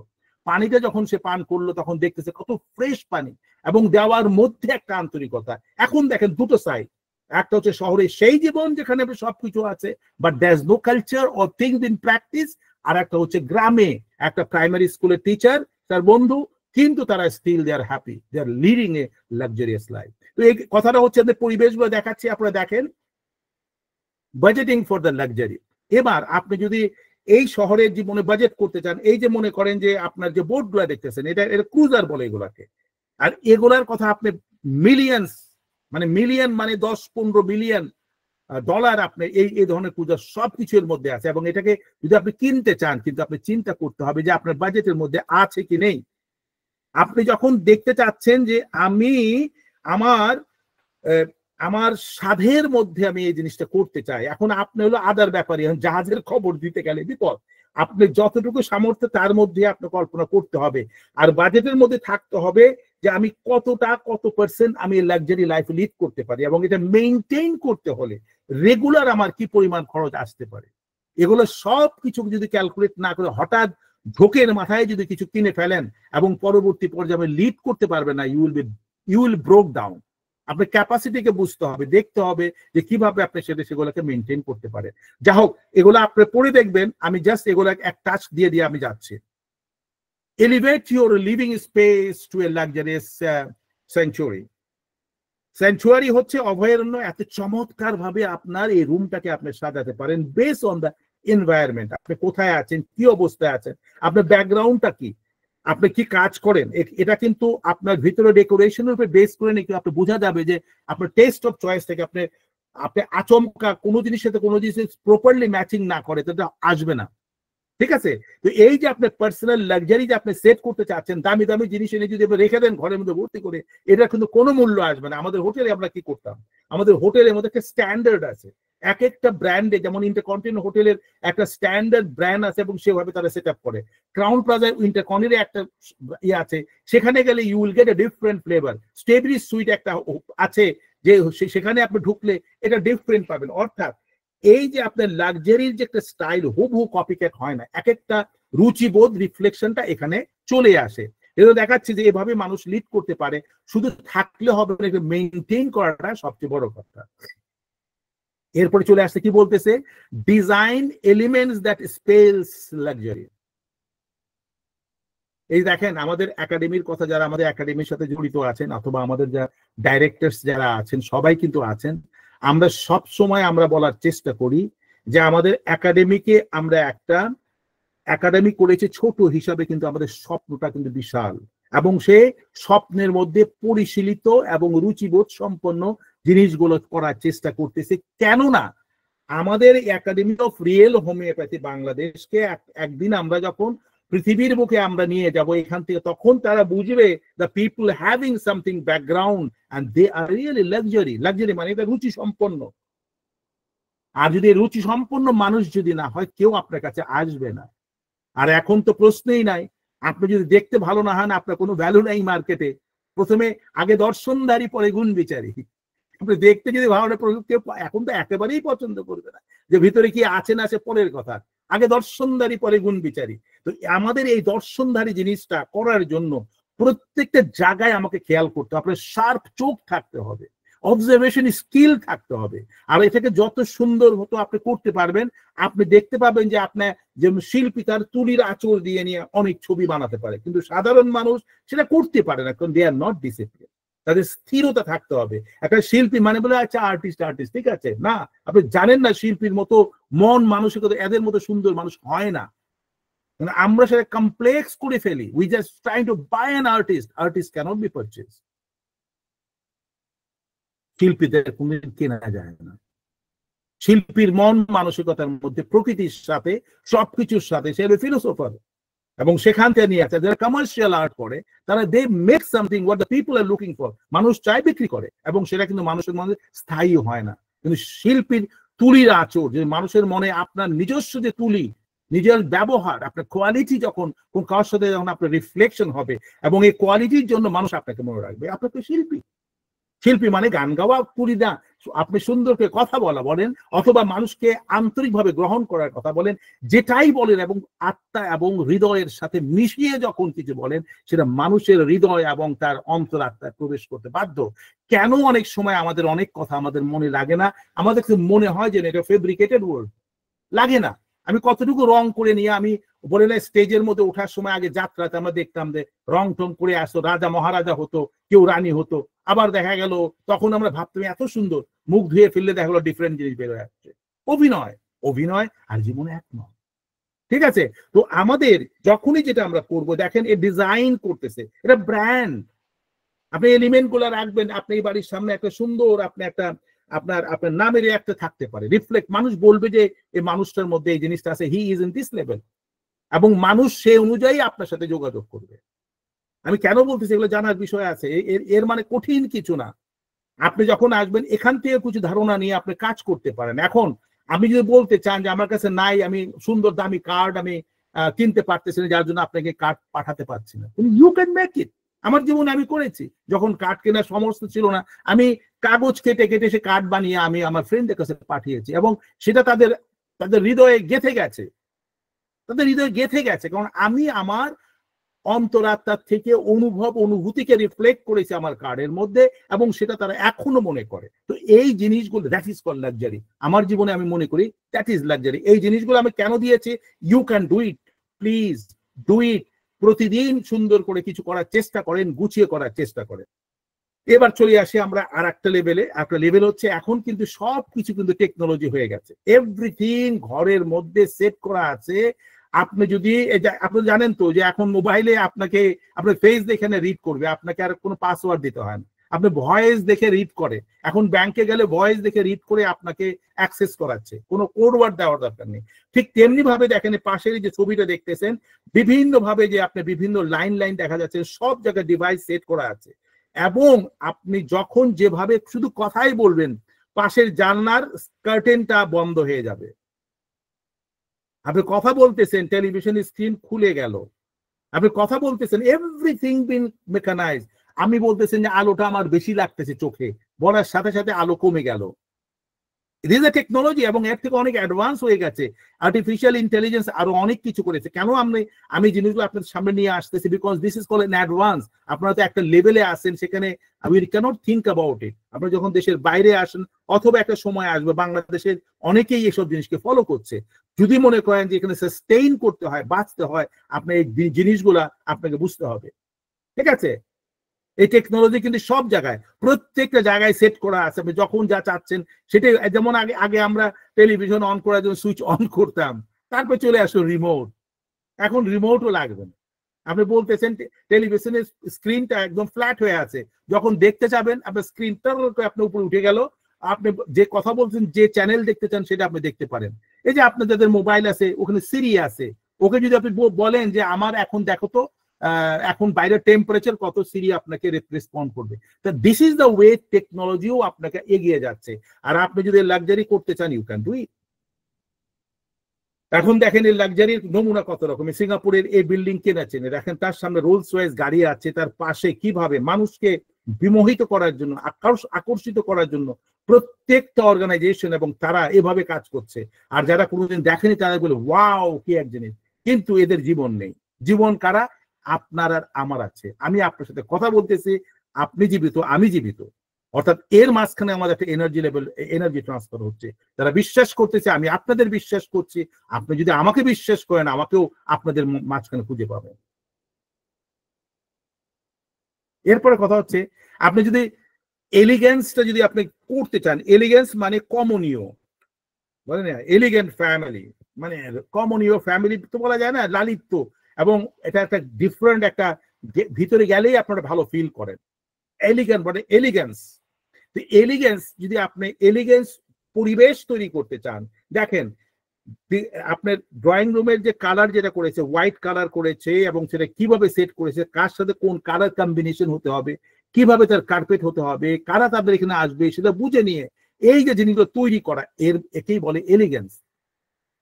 A: পানিটা যখন সে পান করলো তখন দেখতেছে কত ফ্রেশ পানি, এবং দেওয়ার মধ্যে একটা আন্তরিকতা। এখন দেখেন দুটো সাইড, একটা হচ্ছে শহরে সেই জীবন যেখানে সবকিছু আছে but there is no culture or things in practice, আর একটা হচ্ছে গ্রামে একটা প্রাইমারি স্কুলের টিচার, তার বন্ধু, কিন্তু তারা still they are happy, they are leading a luxurious life. তো এই কথাটা হচ্ছে পরিবেশগুলো দেখাচ্ছি, আপনারা দেখেন বাজেটিং ফর দ্য লাক্সারি। এবার আপনি যদি এই শহরের জীবনে বাজেট করতে চান, এই যে মনে করেন যে আপনার যে বোর্ডগুলো দেখতেছেন, এটা ক্রুজার বলে এগুলাকে, আর এগুলার কথা আপনি মিলিয়নস, মানে মিলিয়ন মানে 10-15 বিলিয়ন ডলার আপনি এই ধরনের ক্রুজার সবকিছুর মধ্যে আছে। এবং এটাকে যদি আপনি কিনতে চান, কিন্তু আপনি চিন্তা করতে হবে যে আপনার বাজেটের মধ্যে আছে কি নেই। আপনি যখন দেখতে চাচ্ছেন যে আমি আমার আমার সাধের মধ্যে আমি এই জিনিসটা করতে চাই, এখন আপনি হলো আদার ব্যাপারী, জাহাজের খবর দিতে গেলে বিপদ। আপনি যতটুকু সামর্থ্য তার মধ্যে আপনি কল্পনা করতে হবে, আর বাজেটের মধ্যে থাকতে হবে যে আমি কত পার্সেন্ট আমি লাক্সারি লাইফ লিড করতে পারি, এবং এটা মেইনটেইন করতে হলে রেগুলার আমার কি পরিমাণ খরচ আসতে পারে। এগুলো সব কিছু যদি ক্যালকুলেট না করে হঠাৎ ঢোকের মাথায় যদি কিছু কিনে ফেলেন এবং পরবর্তী পর্যায়ে লিড করতে পারবে না, ইউ উইল ব্রোক ডাউন। আপনার ক্যাপাসিটিকে বুঝতে হবে, দেখতে হবে যে কিভাবে আপনি সেগুলোকে মেনটেন করতে পারেন। যা হোক, এগুলো আপনি পড়ে দেখবেন, আমি জাস্ট এগুলো এক টাচ দিয়ে আমি যাচ্ছি। Elevate your living space to a luxurious sanctuary. Sanctuary হচ্ছে অভয়ারণ্য। এত চমৎকার ভাবে আপনার এই রুমটাকে আপনি সাজাতে পারেন বেস অন দ্য এনভায়রনমেন্ট। আপনি কোথায় আছেন, কি অবস্থায় আছেন, আপনার ব্যাকগ্রাউন্ডটা কি, আপনি কি কাজ করেন, এটা কিন্তু আপনার ভিতরে ডেকোরেশনের উপর বেস করে নাকি আপনি বোঝা যাবে যে আপনার টেস্ট অফ চয়েস থেকে আপনি আচমকা কোনো জিনিসের সাথে কোনো জিনিস প্রপারলি ম্যাচিং না করে তাহলে আসবে না। ঠিক আছে? তো এই যে আপনার পার্সোনাল লাক্সারি যে আপনি সেট করতে চাচ্ছেন, দামি দামি জিনিস এনে যদি রেখে দেন ঘরের মধ্যে ভর্তি করে, এটা কিন্তু কোনো মূল্য আসবে না। আমাদের হোটেলে আমরা কি করতাম, আমাদের হোটেলের মধ্যে একটা স্ট্যান্ডার্ড আছে, এক একটা ব্র্যান্ডে, যেমন ইন্টারকন্টিনেন্টাল হোটেলের একটা স্ট্যান্ডার্ড ব্র্যান্ড আছে এবং সেভাবে তারা সেট আপ করে। ক্রাউন প্লাজায় ইন্টারকন্টিনেন্টাল একটা ইয়ে আছে, সেখানে গেলে you will get a different flavour. স্টেবরি সুইট একটা আছে, যে সেখানে আপনি ঢুকলে এটা ডিফারেন্ট পাবেন। অর্থাৎ এই যে আপনার লাক্সারির যে একটা স্টাইল হুবহু কপিক্যাট হয় না, এক একটা রুচিবোধ রিফ্লেকশনটা এখানে চলে আসে। এটা দেখাচ্ছে যে এভাবে মানুষ লিড করতে পারে, শুধু থাকলে হবে না, মেইনটেইন করাটা সবচেয়ে বড় কথা। এরপরে চলে আসছে কি বলতেছে, design elements that spells luxury. এই দেখেন আমাদের একাডেমির কথা, যারা আমাদের একাডেমির সাথে জড়িত আছেন অথবা আমাদের যারা ডাইরেক্টরস যারা আছেন সবাই কিন্তু আছেন, আমরা সব সময় আমরা বলার চেষ্টা করি যে আমাদের একাডেমিকে আমরা একটা একাডেমি করেছে ছোট হিসাবে, কিন্তু আমাদের স্বপ্নটা কিন্তু বিশাল, এবং সে স্বপ্নের মধ্যে পরিশীলিত এবং রুচিবোধ সম্পন্ন জিনিসগুলো করার চেষ্টা করতেছে। কেননা আমাদের একাডেমি অফ রিয়েল হোমিওপ্যাথি বাংলাদেশকে একদিন আমরা যখন পৃথিবীর বুকে আমরা নিয়ে যাব এখান থেকে, তখন তারা বুঝবে the people having something background and they are really luxury. Luxury মানে এটা রুচি সম্পন্ন। আর যদি রুচি সম্পন্ন মানুষ যদি না হয়, কেউ আপনার কাছে আসবে না। আর এখন তো প্রশ্নই নাই, আপনি যদি দেখতে ভালো না হন, আপনার কোনো ভ্যালু নাই মার্কেটে। প্রথমে আগে দর্শনধারী, পরে গুণ বিচারী। আপনি দেখতে যদি ভালো না, কেউ এখন তো একেবারেই পছন্দ করবে না, যে ভিতরে কি আছে না আছে পরের কথা, আগে দর্শনধারী পরে গুণ বিচারী। তো আমাদের এই দর্শনধারী জিনিসটা করার জন্য প্রত্যেকটা জায়গায় আমাকে খেয়াল করতে হবে, আপনার শার্প চোখ থাকতে হবে, অবজারভেশন স্কিল থাকতে হবে। আর এটাকে যত সুন্দর মতো আপনি করতে পারবেন, আপনি দেখতে পাবেন যে আপনার যে শিল্পী তার তুলির আঁচড় দিয়ে নিয়ে অনেক ছবি বানাতে পারে, কিন্তু সাধারণ মানুষ সেটা করতে পারে না, কারণ দে আর নট ডিসিপ্লিন। তাদের স্থিরতা থাকতে হবে। একটা শিল্পী মানে বলে আচ্ছা আর্টিস্ট, ঠিক আছে না, আপনি জানেন না শিল্পীর মতো মন মানসিকতা এদের মতো সুন্দর মানুষ হয় না। আমরা সেটা কমপ্লেক্স করে ফেলি। We just trying to buy an artist cannot be purchase. শিল্পীদের কোনদিন কেনা যায় না। শিল্পীর মন মানসিকতার মধ্যে প্রকৃতির সাথে সবকিছুর সাথে সে ফিলোসোফার, এবং সেখান থেকে নিয়ে আসে যারা কমার্শিয়াল আর্ট করে, তারা they make something what the people are looking for. মানুষ চায় বিক্রি করে, এবং সেটা কিন্তু মানুষের মনে স্থায়ী হয় না। কিন্তু শিল্পীর তুলির আঁচড়, যে মানুষের মনে আপনার নিজস্ব যে তুলি, নিজের ব্যবহার, আপনার কোয়ালিটি যখন কোন কারোর সাথে যখন আপনার রিফ্লেকশন হবে এবং এই কোয়ালিটির জন্য মানুষ আপনাকে মনে রাখবে, আপনার তো শিল্পী। শিল্পী মানে গান গাওয়া পুরি না, আপনি সুন্দর করে কথা বলা বলেন অথবা মানুষকে আন্তরিকভাবে গ্রহণ করার কথা বলেন, যেটাই বলেন এবং আত্মা এবং হৃদয়ের সাথে মিশিয়ে যখন কিছু বলেন সেটা মানুষের হৃদয় এবং তার অন্তরাত্মায় প্রবেশ করতে বাধ্য। কেন অনেক সময় আমাদের অনেক কথা আমাদের মনে লাগে না? আমাদের মনে হয় যে এটা ফেব্রিকেটেড ওয়ার্ড, লাগে না। আমি কতটুকু রং করে নিয়ে আমি বলে না, স্টেজের মধ্যে ওঠার সময় আগে যাত্রাতে আমরা দেখতাম যে রং টং করে আসতো, রাজা মহারাজা হতো, কেউ রানী হতো, আবার দেখা গেল তখন আমরা ভাবতাম এত সুন্দর, মুখ ধুয়ে ফেললে দেখা গেলো ডিফারেন্ট জিনিস বেরোয় যাচ্ছে। অভিনয়, অভিনয় আর জীবনে এক নয়, ঠিক আছে? তো আমাদের যখনই যেটা আমরা করবো, দেখেন এ ডিজাইন করতেছে, এটা ব্র্যান্ড। আপনি এলিমেন্ট গুলো রাখবেন, আপনি এই বাড়ির সামনে একটা সুন্দর, আপনি একটা আপনার আপনার নামের একটা থাকতে পারে রিফ্লেক্ট, মানুষ বলবে যে এই মানুষটার মধ্যে এই জিনিসটা আছে, he is in this level, এবং মানুষ সে অনুযায়ী আপনার সাথে যোগাযোগ করবে। আমি কেন বলতেছি, এগুলো জানার বিষয় আছে, এর মানে কঠিন কিছু না। আপনি যখন আসবেন এখান থেকে কিছু ধারণা নিয়ে আপনি কাজ করতে পারেন। এখন আমি যদি বলতে চান যে আমার কাছে নাই, আমি সুন্দর দামি কার্ড আমি কিনতে পারতেছি না, যার জন্য আপনাকে কার্ড পাঠাতে পারছি না, ইউ ক্যান মেক ইট। আমার জীবনে আমি করেছি, যখন কার্ড কেনার সমস্ত ছিল না, আমি কাগজ কেটে কেটে সে কার্ড বানিয়ে আমি আমার ফ্রেন্ডদের কাছে পাঠিয়েছি, এবং সেটা তাদের তাদের হৃদয়ে গেঁথে গেছে, তাদের হৃদয়ে গেঁথে গেছে, কারণ আমি আমার অন্তরাত্মার থেকে অনুভূতিকে রিফ্লেক্ট করেছি আমার কার্ডের মধ্যে, এবং সেটা তারা এখনো মনে করে। তো এই জিনিসগুলো, দ্যাট ইজ কল লাক্সারি। আমার জীবনে আমি মনে করি দ্যাট ইজ লাক্সারি। এই জিনিসগুলো আমি কেন দিয়েছি? You can do it, please do it. প্রতিদিন সুন্দর করে কিছু করার চেষ্টা করেন, গুছিয়ে করার চেষ্টা করেন। এবার চলে আসি আমরা আর একটা লেভেলে। একটা লেভেল হচ্ছে, এখন কিন্তু সবকিছু কিন্তু টেকনোলজি হয়ে গেছে, এভরিথিং ঘরের মধ্যে সেট করা আছে। আপনি যদি আপনি জানেন তো যে এখন মোবাইলে আপনাকে আপনার ফেস দেখে রিড করবে, আপনাকে আর কোনো পাসওয়ার্ড দিতে হয় না, আপনি ভয়েস দেখে রিড করে। এখন ব্যাংকে গেলে ভয়েস দেখে রিড করে আপনাকে অ্যাক্সেস করাচ্ছে, কোনো কোড ওয়ার্ড দেওয়ার দরকার নেই। ঠিক তেমনি ভাবে দেখেন পাশের যে ছবিটা দেখতেছেন, বিভিন্ন ভাবে যে আপনি বিভিন্ন লাইন লাইন দেখা যাচ্ছে, সব জায়গায় ডিভাইস সেট করা আছে। এবং আপনি যখন যেভাবে শুধু কথাই বলবেন, পাশের জানলার কার্টেনটা বন্ধ হয়ে যাবে। আপনি কথা বলতেছেন, টেলিভিশন স্ক্রিন খুলে গেল। আপনি কথা বলতেছেন, এভরিথিং বিন মেকানাইজ। আমি বলতেছেন যে আলোটা আমার বেশি লাগতেছে চোখে, বলার সাথে সাথে আলো কমে গেল। ইট ইজ এ টেকনোলজি, এবং এর থেকে অনেক অ্যাডভান্স হয়ে গেছে। আর্টিফিশিয়াল ইন্টেলিজেন্স আরো অনেক কিছু করেছে। কেন আমি জিনিসগুলো আপনাদের সামনে নিয়ে আসতেছি? Because this is called an advance. আপনারা তো একটা লেভেলে আসেন, সেখানে we cannot think about it. আপনারা যখন দেশের বাইরে আসেন, অথবা একটা সময় আসবে বাংলাদেশের অনেকেই এসব জিনিসকে ফলো করছে, যদি মনে করেন যে এখানে সাস্টেইন করতে হয়, বাঁচতে হয়, আপনি এই জিনিসগুলা আপনাকে বুঝতে হবে, ঠিক আছে? এই টেকনোলজি কিন্তু সব জায়গায়, প্রত্যেকটা জায়গায় সেট করা আছে। আপনি যখন যা চাচ্ছেন সেটাই। যেমন আগে আগে আমরা টেলিভিশন অন করার জন্য সুইচ অন করতাম, তারপর চলে আসলো রিমোট। এখন রিমোটও লাগবে না। আপনি বলতেছেন টেলিভিশনের স্ক্রিনটা একদম ফ্ল্যাট হয়ে আছে, যখন দেখতে যাবেন আপনার স্ক্রিন আপনার উপরে উঠে গেল, আপনি যে কথা বলছেন, যে চ্যানেল দেখতে চান সেটা আপনি দেখতে পারেন। এই যে আপনার যাদের মোবাইল আছে, ওখানে সিরি আছে, ওকে যদি আপনি বলেন যে আমার এখন দেখো তো এখন বাইরের টেম্পারেচার কত, সিরি আপনাকে রেসপন্ড করবে। তো দিস ইজ দ্য ওয়ে টেকনোলজিও আপনাকে এগিয়ে যাচ্ছে। আর আপনি যদি লাক্সারি করতে চান, ইউ ক্যান ডু ইট। এখন দেখেন এই লাক্সারির নমুনা কত রকমের। সিঙ্গাপুরের এই বিল্ডিং কেনেছেন, দেখেন তার সামনে রোলস রয়েস গাড়ি আছে, তার পাশে কিভাবে মানুষকে বিমোহিত করার জন্য, আকর্ষিত করার জন্য প্রত্যেকটা অর্গানাইজেশন এবং তারা এভাবে কাজ করছে। আর যারা কোনোদিন দেখেনি তারা বলে ওয়াও কি এক জিনিস, কিন্তু এদের জীবন নেই। জীবন কারা? আপনার আর আমার আছে। আমি আপনার সাথে কথা বলতেছি, আপনি জীবিত, আমি জীবিত, অর্থাৎ এর মাঝখানে আমাদের একটা এনার্জি লেভেল, এনার্জি ট্রান্সফার হচ্ছে। তারা বিশ্বাস করতেছে, আমি আপনাদের বিশ্বাস করছি। আপনি যদি আমাকে বিশ্বাস করেন, আমাকেও আপনাদের মাঝখানে খুঁজে পাবেন। এরপরে কথা হচ্ছে, আপনি যদি এলিগেন্সটা যদি আপনি করতে চান, এলিগেন্স মানে কমনীয়, বলেন না, এলিগেন্ট ফ্যামিলি মানে কমনীয় ফ্যামিলি তো বলা যায় না, লালিত্য, এবং এটা একটা ডিফারেন্ট একটা, ভিতরে গেলেই আপনারা ভালো ফিল করেন। এলিগেন্ট মানে এলিগেন্স। এলিগেন্স, যদি আপনি এলিগেন্স পরিবেশ তৈরি করতে চান, দেখেন আপনার ড্রয়িং রুমের যে কালার যেটা করেছে, হোয়াইট কালার করেছে, এবং সেটা কিভাবে সেট করেছে, কার সাথে কোন কালার কম্বিনেশন হতে হবে, কিভাবে তার কার্পেট হতে হবে, কারা তাদের এখানে আসবে, সেটা বুঝে নিয়ে এই যে জিনিসগুলো তৈরি করা, একেই বলে এলিগেন্স।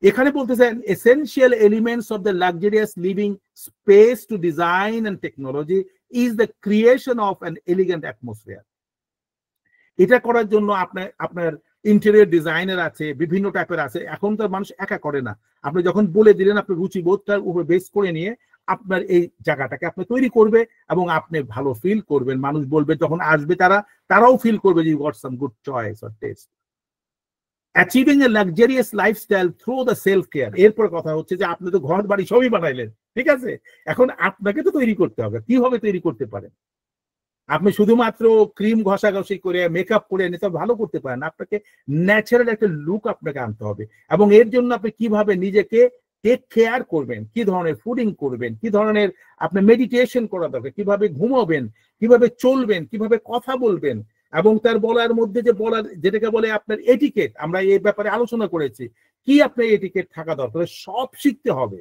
A: এখানে বলতেছেন essential elements of the luxurious living space to design and technology is the creation of an elegant atmosphere. এটা করার জন্য আপনার ইন্টেরিয়র ডিজাইনার আছে, বিভিন্ন টাইপের আছে। এখন তো মানুষ একা করে না, আপনি যখন বলে দিলেন আপনার রুচিবোধটার উপর বেস করে নিয়ে আপনার এই জায়গাটাকে আপনি তৈরি করবে এবং আপনি ভালো ফিল করবেন। মানুষ বলবে যখন আসবে তারাও ফিল করবে যে you got some good choice or taste. Achieving a luxurious lifestyle through the self care. এরপর কথা হচ্ছে যে আপনি তো ঘর বাড়ি সবই বানাইলেন, ঠিক আছে, এখন আপনাকে তো তৈরি করতে হবে। কিভাবে তৈরি করতে পারেন? আপনি শুধুমাত্র ক্রিম ঘষাঘষি করে মেকআপ করে নিতে ভালো করতে পারেন, আপনাকে ন্যাচারাল একটা লুক আপনাকে আনতে হবে। এবং এর জন্য আপনি কিভাবে নিজেকে টেক কেয়ার করবেন, কি ধরনের ফুডিং করবেন, কি ধরনের আপনি মেডিটেশন করা দরকার, কিভাবে ঘুমাবেন, কিভাবে চলবেন, কিভাবে কথা বলবেন, এবং তার বলার মধ্যে যে বলার যেটাকে বলে আপনার এটিকেট, আমরা এই ব্যাপারে আলোচনা করেছি, কি আপনার এটিকেট থাকা দরকার, সব শিখতে হবে।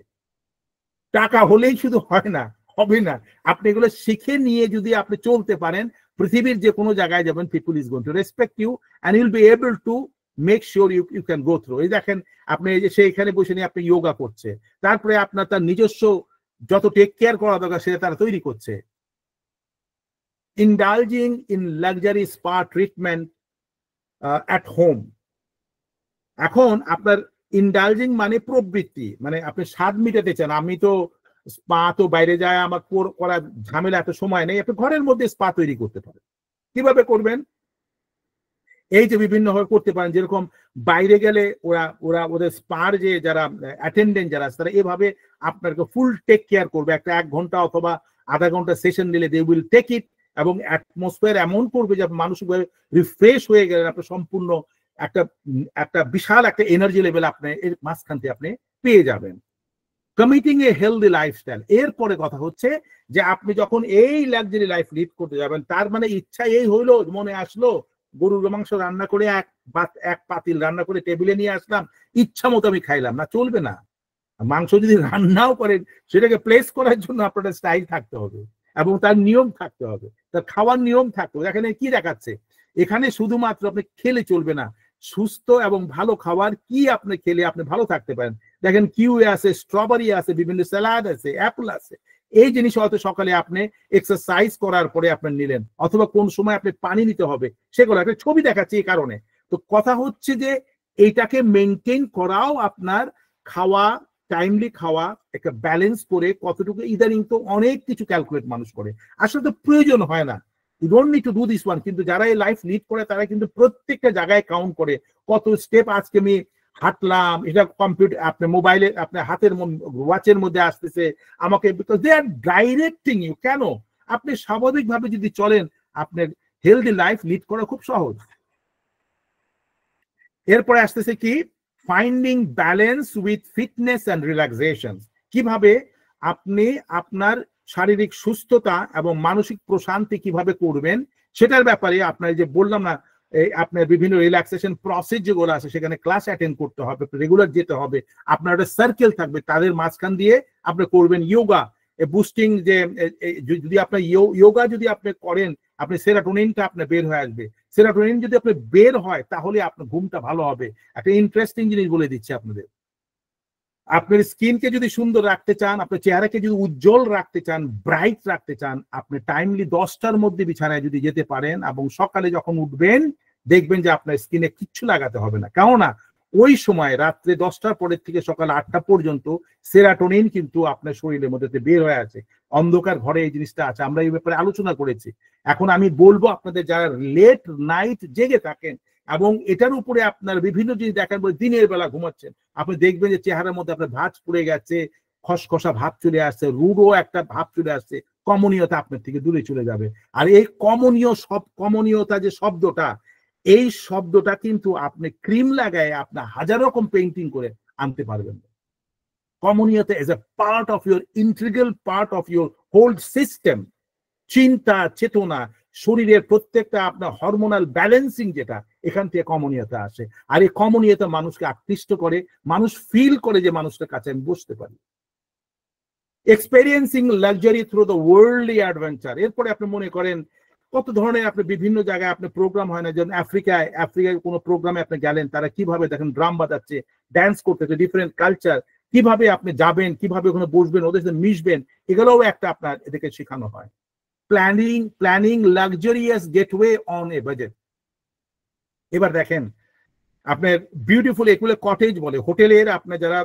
A: টাকা হলেই শুধু হয় না, হবে না। আপনি এগুলো শিখে নিয়ে যদি আপনি চলতে পারেন, পৃথিবীর যে কোনো জায়গায় যাবেন, people is going to respect you and you will be able to make sure you can go through. এই দেখেন আপনি এই যে সেইখানে বসে নিয়ে আপনি যোগা করছে, তারপরে আপনার তার নিজস্ব যত টেক কেয়ার করা দরকার সেটা তারা তৈরি করছে। Indulging in luxury spa treatment at home. এখন আপনার ইনডালজিং মানে প্রবৃত্তি, মানে আপনি স্বাদ মিটাতে চান। আমি তো স্পা তো বাইরে যায় আমার করার ঝামেলা, এত সময় নেই, আপনি ঘরের মধ্যে স্পা তৈরি করতে পারেন। কিভাবে করবেন? এই যে বিভিন্নভাবে করতে পারেন, যেরকম বাইরে গেলে ওদের স্পার যে যারা অ্যাটেন্ডেন্ট যারা আছে তারা এভাবে আপনাকে ফুল টেক কেয়ার করবে। একটা 1 ঘন্টা অথবা আধা ঘন্টা সেশন নিলে দে উইল টেক ইট, এবং অ্যাটমসফিয়ার এমন করবে যে মানসিকভাবে রিফ্রেশ হয়ে গেলেন, আপনার সম্পূর্ণ একটা বিশাল একটা এনার্জি লেভেল আপনি এর মাঝখান থেকে আপনি পেয়ে যাবেন। কমিটিং এ হেলদি লাইফস্টাইল। এরপরে কথা হচ্ছে যে আপনি যখন এই লাক্সারি লাইফ লিড করতে যাবেন, তার মানে ইচ্ছা এই হইলো, মনে আসলো গরুর মাংস রান্না করে এক পাতিল রান্না করে টেবিলে নিয়ে আসলাম, ইচ্ছা মতো আমি খাইলাম, না, চলবে না। মাংস যদি রান্নাও করেন, সেটাকে প্লেস করার জন্য আপনার স্টাইল থাকতে হবে এবং তার নিয়ম থাকতে হবে, তার খাওয়ার নিয়ম থাকতে হবে। এখানে কি দেখাচ্ছে? এখানে শুধুমাত্র আপনি খেলে চলবে না, সুস্থ এবং ভালো খাবার কি আপনি খেলে আপনি ভালো থাকতে পারেন। দেখেন কিউই আছে, স্ট্রবেরি আছে, বিভিন্ন স্যালাড আছে, অ্যাপল আছে। এই জিনিস হয়তো সকালে আপনি এক্সারসাইজ করার পরে আপনি নিলেন, অথবা কোন সময় আপনি পানি নিতে হবে, সেগুলো একটা ছবি দেখাচ্ছে এই কারণে। তো কথা হচ্ছে যে এইটাকে মেনটেন করাও আপনার খাওয়া, টাইমলি খাওয়া, একটা ব্যালেন্স করে কতটুকু, ইদানিং তো অনেক কিছু ক্যালকুলেট মানুষ করে, আসলে তো প্রয়োজন হয় না। You don't need to do this one. কিন্তু যারা এই লাইফ লিড করে তারা কিন্তু প্রত্যেকটা জায়গায় কাউন্ট করে, কত স্টেপ আজকে আমি হাঁটলাম, এটা কম্পিউটার আপনার মোবাইলে আপনার হাতের ওয়াচের মধ্যে আসতেছে আমাকে, because they are directing you. কেন? আপনি স্বাভাবিকভাবে যদি চলেন, আপনার হেলদি লাইফ লিড করা খুব সহজ। এরপরে আসতেছে কি? Finding balance with fitness and relaxation. কিভাবে আপনি আপনার শারীরিক সুস্থতা এবং মানসিক প্রশান্তি কিভাবে করবেন সেটার ব্যাপারে আপনার যে বললাম না, আপনার বিভিন্ন রিল্যাক্সেশন প্রসেস যেগুলো আছে সেখানে ক্লাস অ্যাটেন্ড করতে হবে, রেগুলার যেতে হবে, আপনার একটা সার্কেল থাকবে, তাদের মাঝখান দিয়ে আপনি করবেন যোগা বুস্টিং। যে যদি আপনার যোগা যদি আপনি করেন, আপনি সেরাটোনিনটা আপনার বের হয়ে আসবে। সেরাটোনিন যদি আপনি বের হয় তাহলে আপনার ঘুমটা ভালো হবে। একটা ইন্টারেস্টিং জিনিস বলে দিচ্ছি আপনাদের, আপনার স্কিনকে যদি সুন্দর রাখতে চান, আপনার চেহারাকে যদি উজ্জ্বল রাখতে চান, ব্রাইট রাখতে চান, আপনি টাইমলি 10টার মধ্যে বিছানায় যদি যেতে পারেন এবং সকালে যখন উঠবেন দেখবেন যে আপনার স্কিনে কিচ্ছু লাগাতে হবে না। কেননা ওই সময় রাত্রে 10টার পরের থেকে সকাল 8টা পর্যন্ত সেরাটোনিন কিন্তু আপনার শরীরের মধ্যে বের হয়ে আছে। অন্ধকার ঘরে এই জিনিসটা আছে, আমরা এই ব্যাপারে আলোচনা করেছি। এখন আমি বলবো আপনাদের যারা লেট নাইট জেগে থাকেন এবং এটার উপরে আপনার বিভিন্ন জিনিস দেখার পরে দিনের বেলা ঘুমাচ্ছেন, আপনি দেখবেন যে চেহারার মধ্যে আপনার ভাঁজ পড়ে গেছে, খসখসা ভাব চলে আসছে, রুড়ো একটা ভাব চলে আসছে, কমনীয়তা আপনার থেকে দূরে চলে যাবে। আর এই কমনীয়তা যে শব্দটা, এই শব্দটা কিন্তু আপনি ক্রিম লাগায় আপনার 1000 রকম পেইন্টিং করে আনতে পারবেন। কমনীয়তা is a part of your integral part of your whole system. চিন্তা, চেতনা, শরীরের প্রত্যেকটা আপনার হরমোনাল ব্যালেন্সিং, যেটা এখান থেকে কমনীয়তা আসে। আর এই কমনীয়তা মানুষকে আকৃষ্ট করে, মানুষ ফিল করে যে মানুষটার কাছে আমি বসতে পারি। Experiencing luxury through the worldly adventure. এরপরে আপনি মনে করেন কত ধরনের আপনি বিভিন্ন জায়গায় আপনি প্রোগ্রাম হয় না, যেমন আফ্রিকায় কোনো প্রোগ্রামে আপনি গেলেন, তারা কিভাবে দেখেন ড্রাম বাজাচ্ছে, ড্যান্স করতেছে, ডিফারেন্ট কালচার, কিভাবে আপনি যাবেন, কিভাবে ওখানে বসবেন, ওদের সাথে মিশবেন, এগুলোও একটা আপনার এদেরকে শেখানো হয়। Planning luxurious gateway on a budget. এবার দেখেন আপনার বিউটিফুল, এগুলো কটেজ বলে, হোটেলের আপনার যারা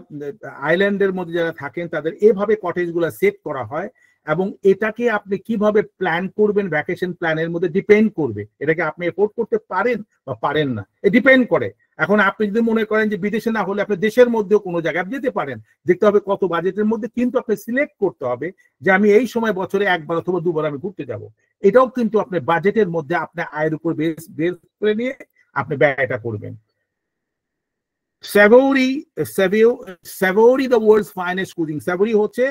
A: আইল্যান্ডের মধ্যে যারা থাকেন তাদের এভাবে কটেজ গুলো সেট করা হয়, এবং এটাকে আপনি কিভাবে প্ল্যান করবেন ভ্যাকেশন প্ল্যানের মধ্যে ডিপেন্ড করবে, এটাকে আপনি এফোর্ড করতে পারেন বা পারেন না, এ ডিপেন্ড করে। এখন আপনি যদি মনে করেন যে বিদেশে না হলে আপনি দেশের মধ্যেও কোনো জায়গায় যেতে পারেন, দেখতে হবে কত বাজেটের মধ্যে, কিন্তু আপনি সিলেক্ট করতে হবে যে আমি এই সময় বছরে একবার অথবা দুবার আমি ঘুরতে যাব। এটাও কিন্তু আপনি বাজেটের মধ্যে আপনার আয়ের উপর বেস করে নিয়ে আপনি ব্যয়টা করবেন। স্যাভোরি দ্য ওয়ার্ল্ডস ফাইনেস্ট কুজিং। স্যাভোরি হচ্ছে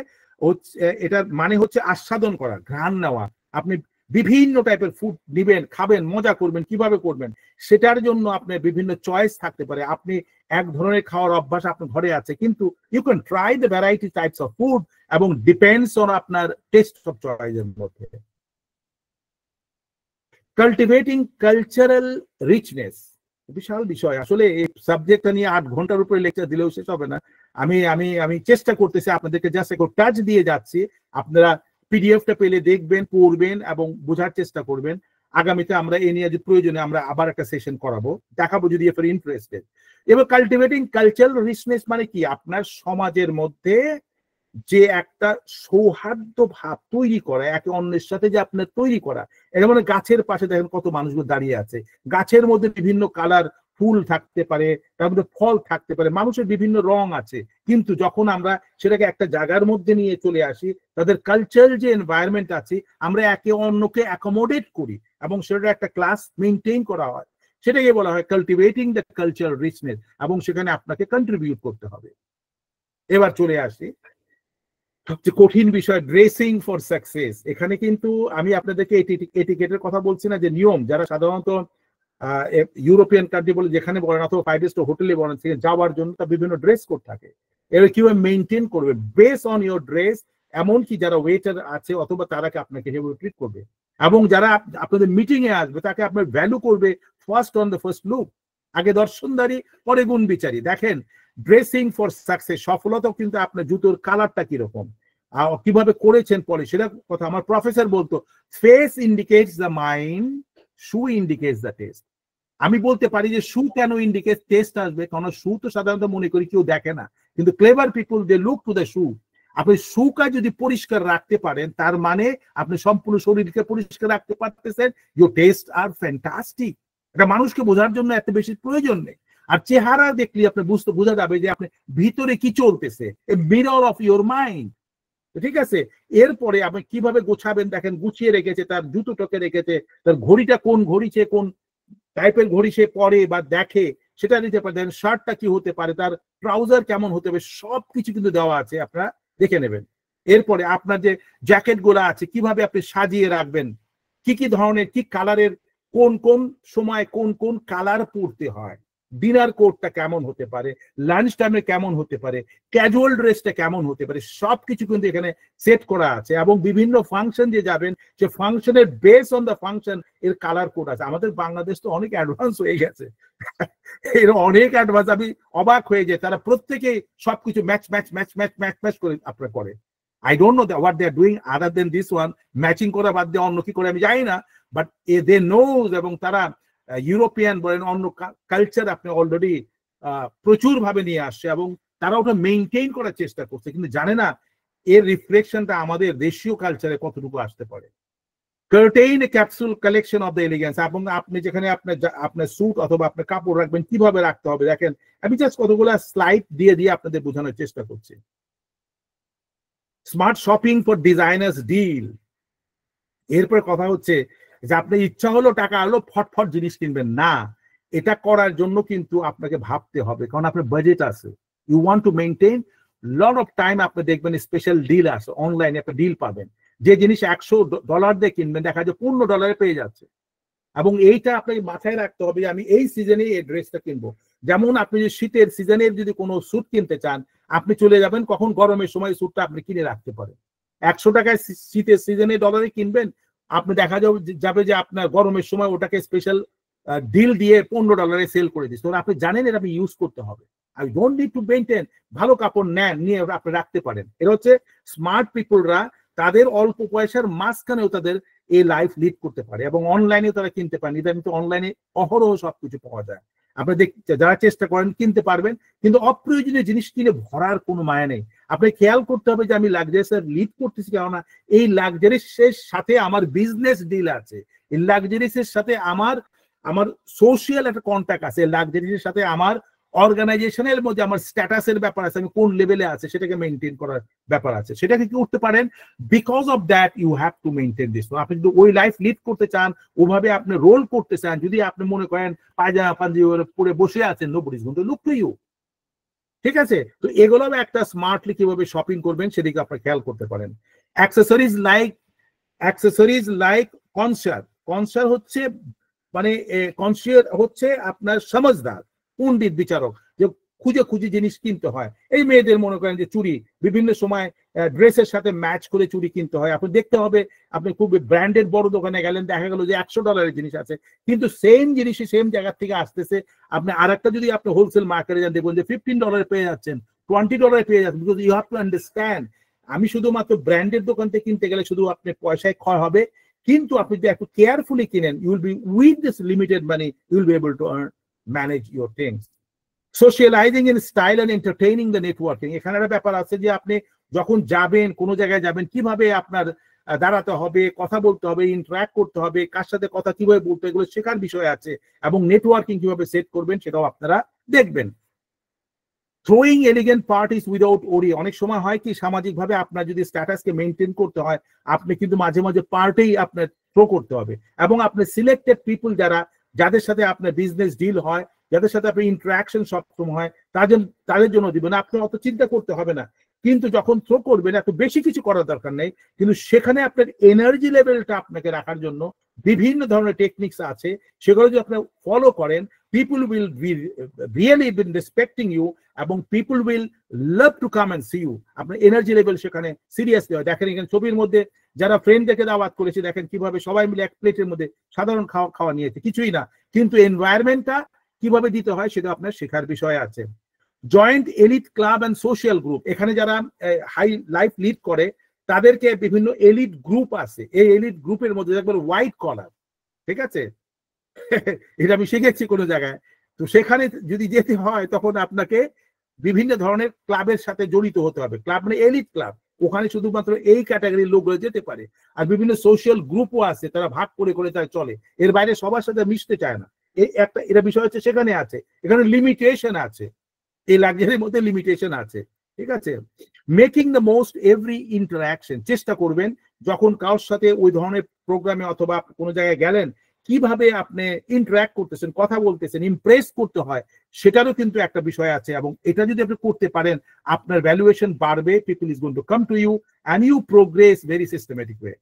A: এটার মানে হচ্ছে আস্বাদন করা, ঘ্রাণ নেওয়া। আপনি বিভিন্ন টাইপের ফুড নিবেন, খাবেন, মজা করবেন, কিভাবে করবেন সেটার জন্য আপনার বিভিন্ন চয়েস থাকতে পারে। আপনি এক ধরনের খাওয়ার অভ্যাস আপনার ঘরে আছে, কিন্তু you can try the variety types of food, এবং ডিপেন্ডস অন আপনার টেস্ট অফ চয়েসের মধ্যে। কাল্টিভেটিং কালচারাল রিচনেস, বিশাল বিষয় আসলে। এই সাবজেক্টটা নিয়ে 8 ঘন্টার উপরে লেকচার দিলেও শেষ হবে না। আমি আমি আমি চেষ্টা করতেছি আপনাদেরকে জাস্ট একটু টাচ দিয়ে যাচ্ছি। আপনারা পিডিএফটা পেলে দেখবেন, পড়বেন এবং বোঝার চেষ্টা করবেন। আগামীতে আমরা এই নিয়ে যদি প্রয়োজনে আমরা আবার একটা সেশন করাবো, দেখাবো যদি এফ ইন্টারেস্টেড। এবার কাল্টিভেটিং কালচারাল রিচনেস মানে কি, আপনার সমাজের মধ্যে যে একটা সৌহার্দ্য ভাব তৈরি করা, একে অন্যের সাথে যে আপনার তৈরি করা। এটা মানে গাছের পাশে দেখেন কত মানুষগুলো দাঁড়িয়ে আছে, গাছের মধ্যে বিভিন্ন কালার ফুল থাকতে পারে, তার মধ্যে ফল থাকতে পারে, মানুষের বিভিন্ন রং আছে, কিন্তু যখন আমরা সেটাকে একটা জায়গার মধ্যে নিয়ে চলে আসি, তাদের কালচারাল যে এনভায়রনমেন্ট আছে, আমরা একে অন্যকে অ্যাকোমোডেট করি এবং সেটা একটা ক্লাস মেনটেন করা হয়, সেটাকে বলা হয় কাল্টিভেটিং দ্য কালচারাল রিচনেস, এবং সেখানে আপনাকে কন্ট্রিবিউট করতে হবে। এবার চলে আসি সবচেয়ে কঠিন বিষয়, ড্রেসিং ফর সাকসেস। এখানে কিন্তু আমি আপনাদেরকে এটিকেটের কথা বলছি না, যে নিয়ম যারা সাধারণত ইউরোপিয়ান কান্ট্রি বলে যেখানে বলেন, অথবা 5 স্টার হোটেলে বলেন, সেখানে যাওয়ার জন্য তার বিভিন্ন ড্রেস কোড থাকে। এবার কিভাবে মেনটেন করবে বেস অন ইউর ড্রেস, এমনকি যারা ওয়েটার আছে অথবা তারাকে আপনাকে সেভাবে ট্রিট করবে, এবং যারা আপনাদের মিটিং এ আসবে তাকে আপনার ভ্যালু করবে first on the first look, আগে দর্শনদারি পরে গুণ বিচারি। দেখেন ড্রেসিং ফর সাকসেস, সফলতাও কিন্তু আপনার জুতোর কালারটা কিরকম, কিভাবে করেছেন পরে সেটা কথা। আমার প্রফেসর বলতো, face indicates the mind, shoe indicates the test. আমি বলতে পারি যে শু কেন ইন্ডিকেট টেস্ট আসবে, কারণ শু তো সাধারণত মনে করি কেউ দেখে না, কিন্তু clever people they look to the shoe. আপনি শুকা যদি পরিষ্কার রাখতে পারেন, তার মানে আপনি সম্পূর্ণ শরীরকে পরিষ্কার রাখতে পারতেছেন, ইউর টেস্ট আর ফ্যান্টাস্টিক। এটা মানুষকে বোঝার জন্য এত বেশি প্রয়োজন নেই। আর চেহারা দেখলে আপনি বোঝা যাবে যে আপনি ভিতরে কি চলতেছে, এ মিরর অফ ইউর মাইন্ড। ঠিক আছে, এরপরে আপনি কিভাবে গোছাবেন, দেখেন গুছিয়ে রেখেছে, তার জুতোটাকে রেখেছে, তার ঘড়িটা কোন ঘড়ি, সে কোন টাইপের ঘড়ি সে পরে বা দেখে সেটা নিতে পারে, দেখেন শার্টটা কি হতে পারে, তার ট্রাউজার কেমন হতে হবে, সবকিছু কিন্তু দেওয়া আছে, আপনারা দেখে নেবেন। এরপরে আপনার যে জ্যাকেট গুলো আছে কিভাবে আপনি সাজিয়ে রাখবেন, কি কি ধরনের, কি কালারের, কোন কোন সময় কোন কোন কালার পরতে হয়, ডিনার কোটটা কেমন হতে পারে, লাঞ্চ টাইমে কেমন হতে পারে, ক্যাজুয়াল ড্রেসটা কেমন হতে পারে, সবকিছু কিন্তু এখানে সেট করা আছে। এবং বিভিন্ন ফাংশন যে যাবেন, সে ফাংশনের বেস অন দ্য ফাংশন এর কালার কোড আছে। আমাদের বাংলাদেশ তো অনেক অ্যাডভান্স হয়ে গেছে, এর অনেক অ্যাডভান্স, আমি অবাক হয়ে যায়, তারা প্রত্যেকে সবকিছু match match match match match match করে আপনার করে। I don't know what they are doing other than this one, matching করা বাদ দিয়ে অন্য কি করে আমি জানি না, বাট দে নোজ। এবং তারা ইউরোপিয়ান বলেন অন্য কালচার আপনি অলরেডি প্রচুর ভাবে নিয়ে আসছে, এবং তারা ওটা মেনটেন করার চেষ্টা করছে, কিন্তু জানে না এর রিফ্লেকশনটা আমাদের দেশীয় কালচারে কতটুকু আসতে পারে। Curtain A capsule collection of the elegance, এবং আপনি যেখানে আপনার স্যুট অথবা আপনার কাপড় রাখবেন কিভাবে রাখতে হবে, দেখেন আমি জাস্ট কতগুলো স্লাইড দিয়ে দিয়ে আপনাদের বোঝানোর চেষ্টা করছি। Smart shopping for designers deal. এরপর কথা হচ্ছে যে আপনার ইচ্ছা হলো টাকা হলো ফটফট জিনিস কিনবেন না, এটা করার জন্য কিন্তু আপনাকে ভাবতে হবে, কারণ আপনার বাজেট আছে। You want to maintain lot of time, আপনি দেখবেন স্পেশাল ডিল আছে, অনলাইনে একটা ডিল পাবেন, যে জিনিস $100 দিয়ে কিনবেন দেখা যায় $15 পেয়ে যাচ্ছে। এবং এইটা আপনাকে মাথায় রাখতে হবে, আমি এই সিজনে এই ড্রেসটা কিনবো। যেমন আপনি যদি শীতের সিজনের যদি কোনো স্যুট কিনতে চান, আপনি চলে যাবেন কখন, গরমের সময় স্যুটটা আপনি কিনে রাখতে পারেন। 100 টাকায় শীতের সিজনে ডলারে কিনবেন, আপনি দেখা যাবে যে আপনার গরমের সময় ওটাকে স্পেশাল ডিল দিয়ে $15 সেল করে দিচ্ছে, আপনি জানেন এটা আপনি ইউজ করতে হবে। I don't need to maintain. ভালো কাপড় নেন, নিয়ে আপনি রাখতে পারেন। এরা হচ্ছে স্মার্ট পিপলরা, তাদের অল্প পয়সার মাঝখানেও তাদের এই লাইফ লিড করতে পারে, এবং অনলাইনেও তারা কিনতে পারেন। ইদানিং তো অনলাইনে অহরহ সবকিছু পাওয়া যায়। আপনি যারা চেষ্টা করেন কিনতে পারবেন, কিন্তু অপ্রয়োজনীয় জিনিস কিনে ভরার কোনো মায়া নেই। আপনি খেয়াল করতে হবে যে আমি লাক্সারিয়াস লিড করতেছি, কেননা এই লাক্সারিয়াসের সাথে আমার বিজনেস ডিল আছে, এই লাক্সারিয়াসের সাথে আমার আমার সোশিয়াল একটা কন্ট্যাক্ট আছে, লাক্সারিয়াসের সাথে আমার অর্গানাইজেশনের মধ্যে আমার স্ট্যাটাসের ব্যাপার আছে, আমি কোন লেভেলে আছে সেটাকে মেনটেন করার ব্যাপার আছে, সেটাকে কি করতে পারেন। Because of that you have to maintain this. আপনি যদি ওই লাইফ লিড করতে চান, ওভাবে আপনি রোল করতে চান, যদি আপনি মনে করেন পায়জামা পাঞ্জাবি পরে বসে আছেন, nobody is going to look to you. ঠিক আছে, তো এগুলো একটা স্মার্টলি কিভাবে শপিং করবেন সেদিকে আপনি খেয়াল করতে পারেন। অ্যাক্সেসরিজ লাইক কনসার হচ্ছে মানে কনসিয়ার হচ্ছে আপনার সমঝদার পণ্ডিত বিচারক, যে খুঁজে খুঁজে জিনিস কিনতে হয়। এই মেয়েদের মনে করেন যে চুড়ি বিভিন্ন সময় ড্রেসের সাথে ম্যাচ করে চুড়ি কিনতে হয়, আপনি দেখতে হবে, আপনি খুব ব্র্যান্ডেড বড় দোকানে গেলেন, দেখা গেল যে $100 জিনিস আছে, কিন্তু সেম জিনিসই সেম জায়গা থেকে আসতেছে। আপনি আরেকটা যদি আপনি হোলসেল মার্কেটে যান, দেখবেন যে $15 পেয়ে যাচ্ছেন, $20 পেয়ে যাচ্ছেন। Because you have to understand, আমি শুধুমাত্র ব্র্যান্ডেড দোকান থেকে কিনতে গেলে শুধু আপনার পয়সায় ক্ষয় হবে, কিন্তু আপনি যদি একটু কেয়ারফুলি কিনেন, you will be with this limited money you will be able to manage your things. Socialising in style and entertaining the networking, এখানে একটা ব্যাপার আছে যে আপনি যখন যাবেন, কোনো জায়গায় যাবেন, কিভাবে আপনার দাঁড়াতে হবে, কথা বলতে হবে, ইন্টারঅ্যাক্ট করতে হবে, কার সাথে কথা কিভাবে বলতে, এগুলো শেখার বিষয় আছে, এবং নেটওয়ার্কিং কিভাবে সেট করবেন সেটাও আপনারা দেখবেন। থ্রোয়িং এলিগেন্ট পার্টিস উইদাউট ওরি, অনেক সময় হয় কি সামাজিকভাবে আপনার যদি স্ট্যাটাসকে মেনটেন করতে হয়, আপনি কিন্তু মাঝে মাঝে পার্টেই আপনার থ্রো করতে হবে, এবং আপনি সিলেক্টেড পিপল যাদের সাথে আপনার বিজনেস ডিল হয়, যাদের সাথে আপনার ইন্টারাকশন সবসময় হয়, তাদের জন্য দিবেন, আপনি অত চিন্তা করতে হবে না। কিন্তু যখন থ্রো করবেন, এত বেশি কিছু করার দরকার নেই, কিন্তু সেখানে আপনার এনার্জি লেভেলটা আপনাকে রাখার জন্য বিভিন্ন ধরনের টেকনিক্স আছে, সেগুলো যদি আপনি ফলো করেন, people will be really been respecting you, এবং people will love to come and see you. আপনার এনার্জি লেভেল সেখানে সিরিয়াসলি হয়। দেখেন এখানে ছবির মধ্যে যারা ফ্রেন্ডদেরকে দাওয়াত করেছে, দেখেন কিভাবে সবাই মিলে এক প্লেটের মধ্যে সাধারণ খাওয়া নিয়েছে, কিছুই না, কিন্তু এনভায়রনমেন্টটা কিভাবে দিতে হয় সেটা আপনার শেখার বিষয় আছে। Joint elite club and social group, এখানে যারা হাই লাইফ লিড করে তাদেরকে বিভিন্ন এলিট গ্রুপ আছে, এই এলিট গ্রুপের মধ্যে দেখবেন হোয়াইট কলার, ঠিক আছে, এটা আমি শিখেছি কোনো জায়গায়। তো সেখানে যদি যেতে হয় তখন আপনাকে বিভিন্ন ধরনের ক্লাবের সাথে জড়িত হতে হবে। ক্লাব মানে এলিট ক্লাব, ওখানে শুধুমাত্র এই ক্যাটাগরির লোকগুলো যেতে পারে। আর বিভিন্ন সোশ্যাল গ্রুপও আছে, তারা ভাগ করে করে তারা চলে, এর বাইরে সবার সাথে মিশতে চায় না। এই একটা এটা বিষয় হচ্ছে সেখানে আছে, এখানে লিমিটেশন আছে, এই লাক্সারির মধ্যে লিমিটেশন আছে, ঠিক আছে। Making the most every interaction, চেষ্টা করবেন যখন কারোর সাথে ওই ধরনের প্রোগ্রামে অথবা কোনো জায়গায় গেলেন, কিভাবে আপনি ইন্টারাক্ট করতেছেন, কথা বলতেছেন, ইমপ্রেস করতে হয়, সেটারও কিন্তু একটা বিষয় আছে, এবং এটা যদি আপনি করতে পারেন আপনার ভ্যালুয়েশন বাড়বে, people is going to come to you and you progress very systematic way.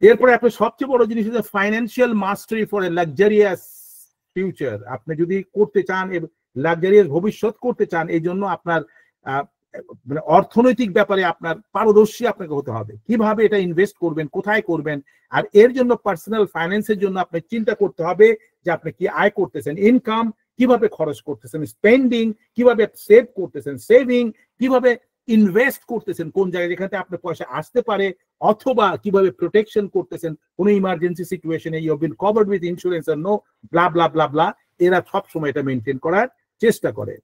A: এরপরে আপনার সবচেয়ে বড় জিনিস হচ্ছে financial Mashrafe for a luxurious future. আপনি যদি করতে চান, লাক্সারিয়াস ভবিষ্যৎ করতে চান, এই জন্য আপনার মানে অর্থনৈতিক ব্যাপারে আপনার পারদর্শী আপনাকে হতে হবে, কিভাবে এটা ইনভেস্ট করবেন, কোথায় করবেন। আর এর জন্য পার্সোনাল ফাইন্যান্সের জন্য আপনি চিন্তা করতে হবে যে আপনি কি আয় করতেছেন, ইনকাম কিভাবে খরচ করতেছেন, স্পেন্ডিং কিভাবে সেভ করতেছেন, সেভিং কিভাবে ইনভেস্ট করতেছেন, কোন জায়গায় যেখানে আপনার পয়সা আসতে পারে, অথবা কিভাবে প্রোটেকশন করতেছেন কোন ইমার্জেন্সি সিচুয়েশনে, you have been covered with insurance আর no blah blah blah blah. এরা সব সময় এটা মেনটেন করার চেষ্টা করে।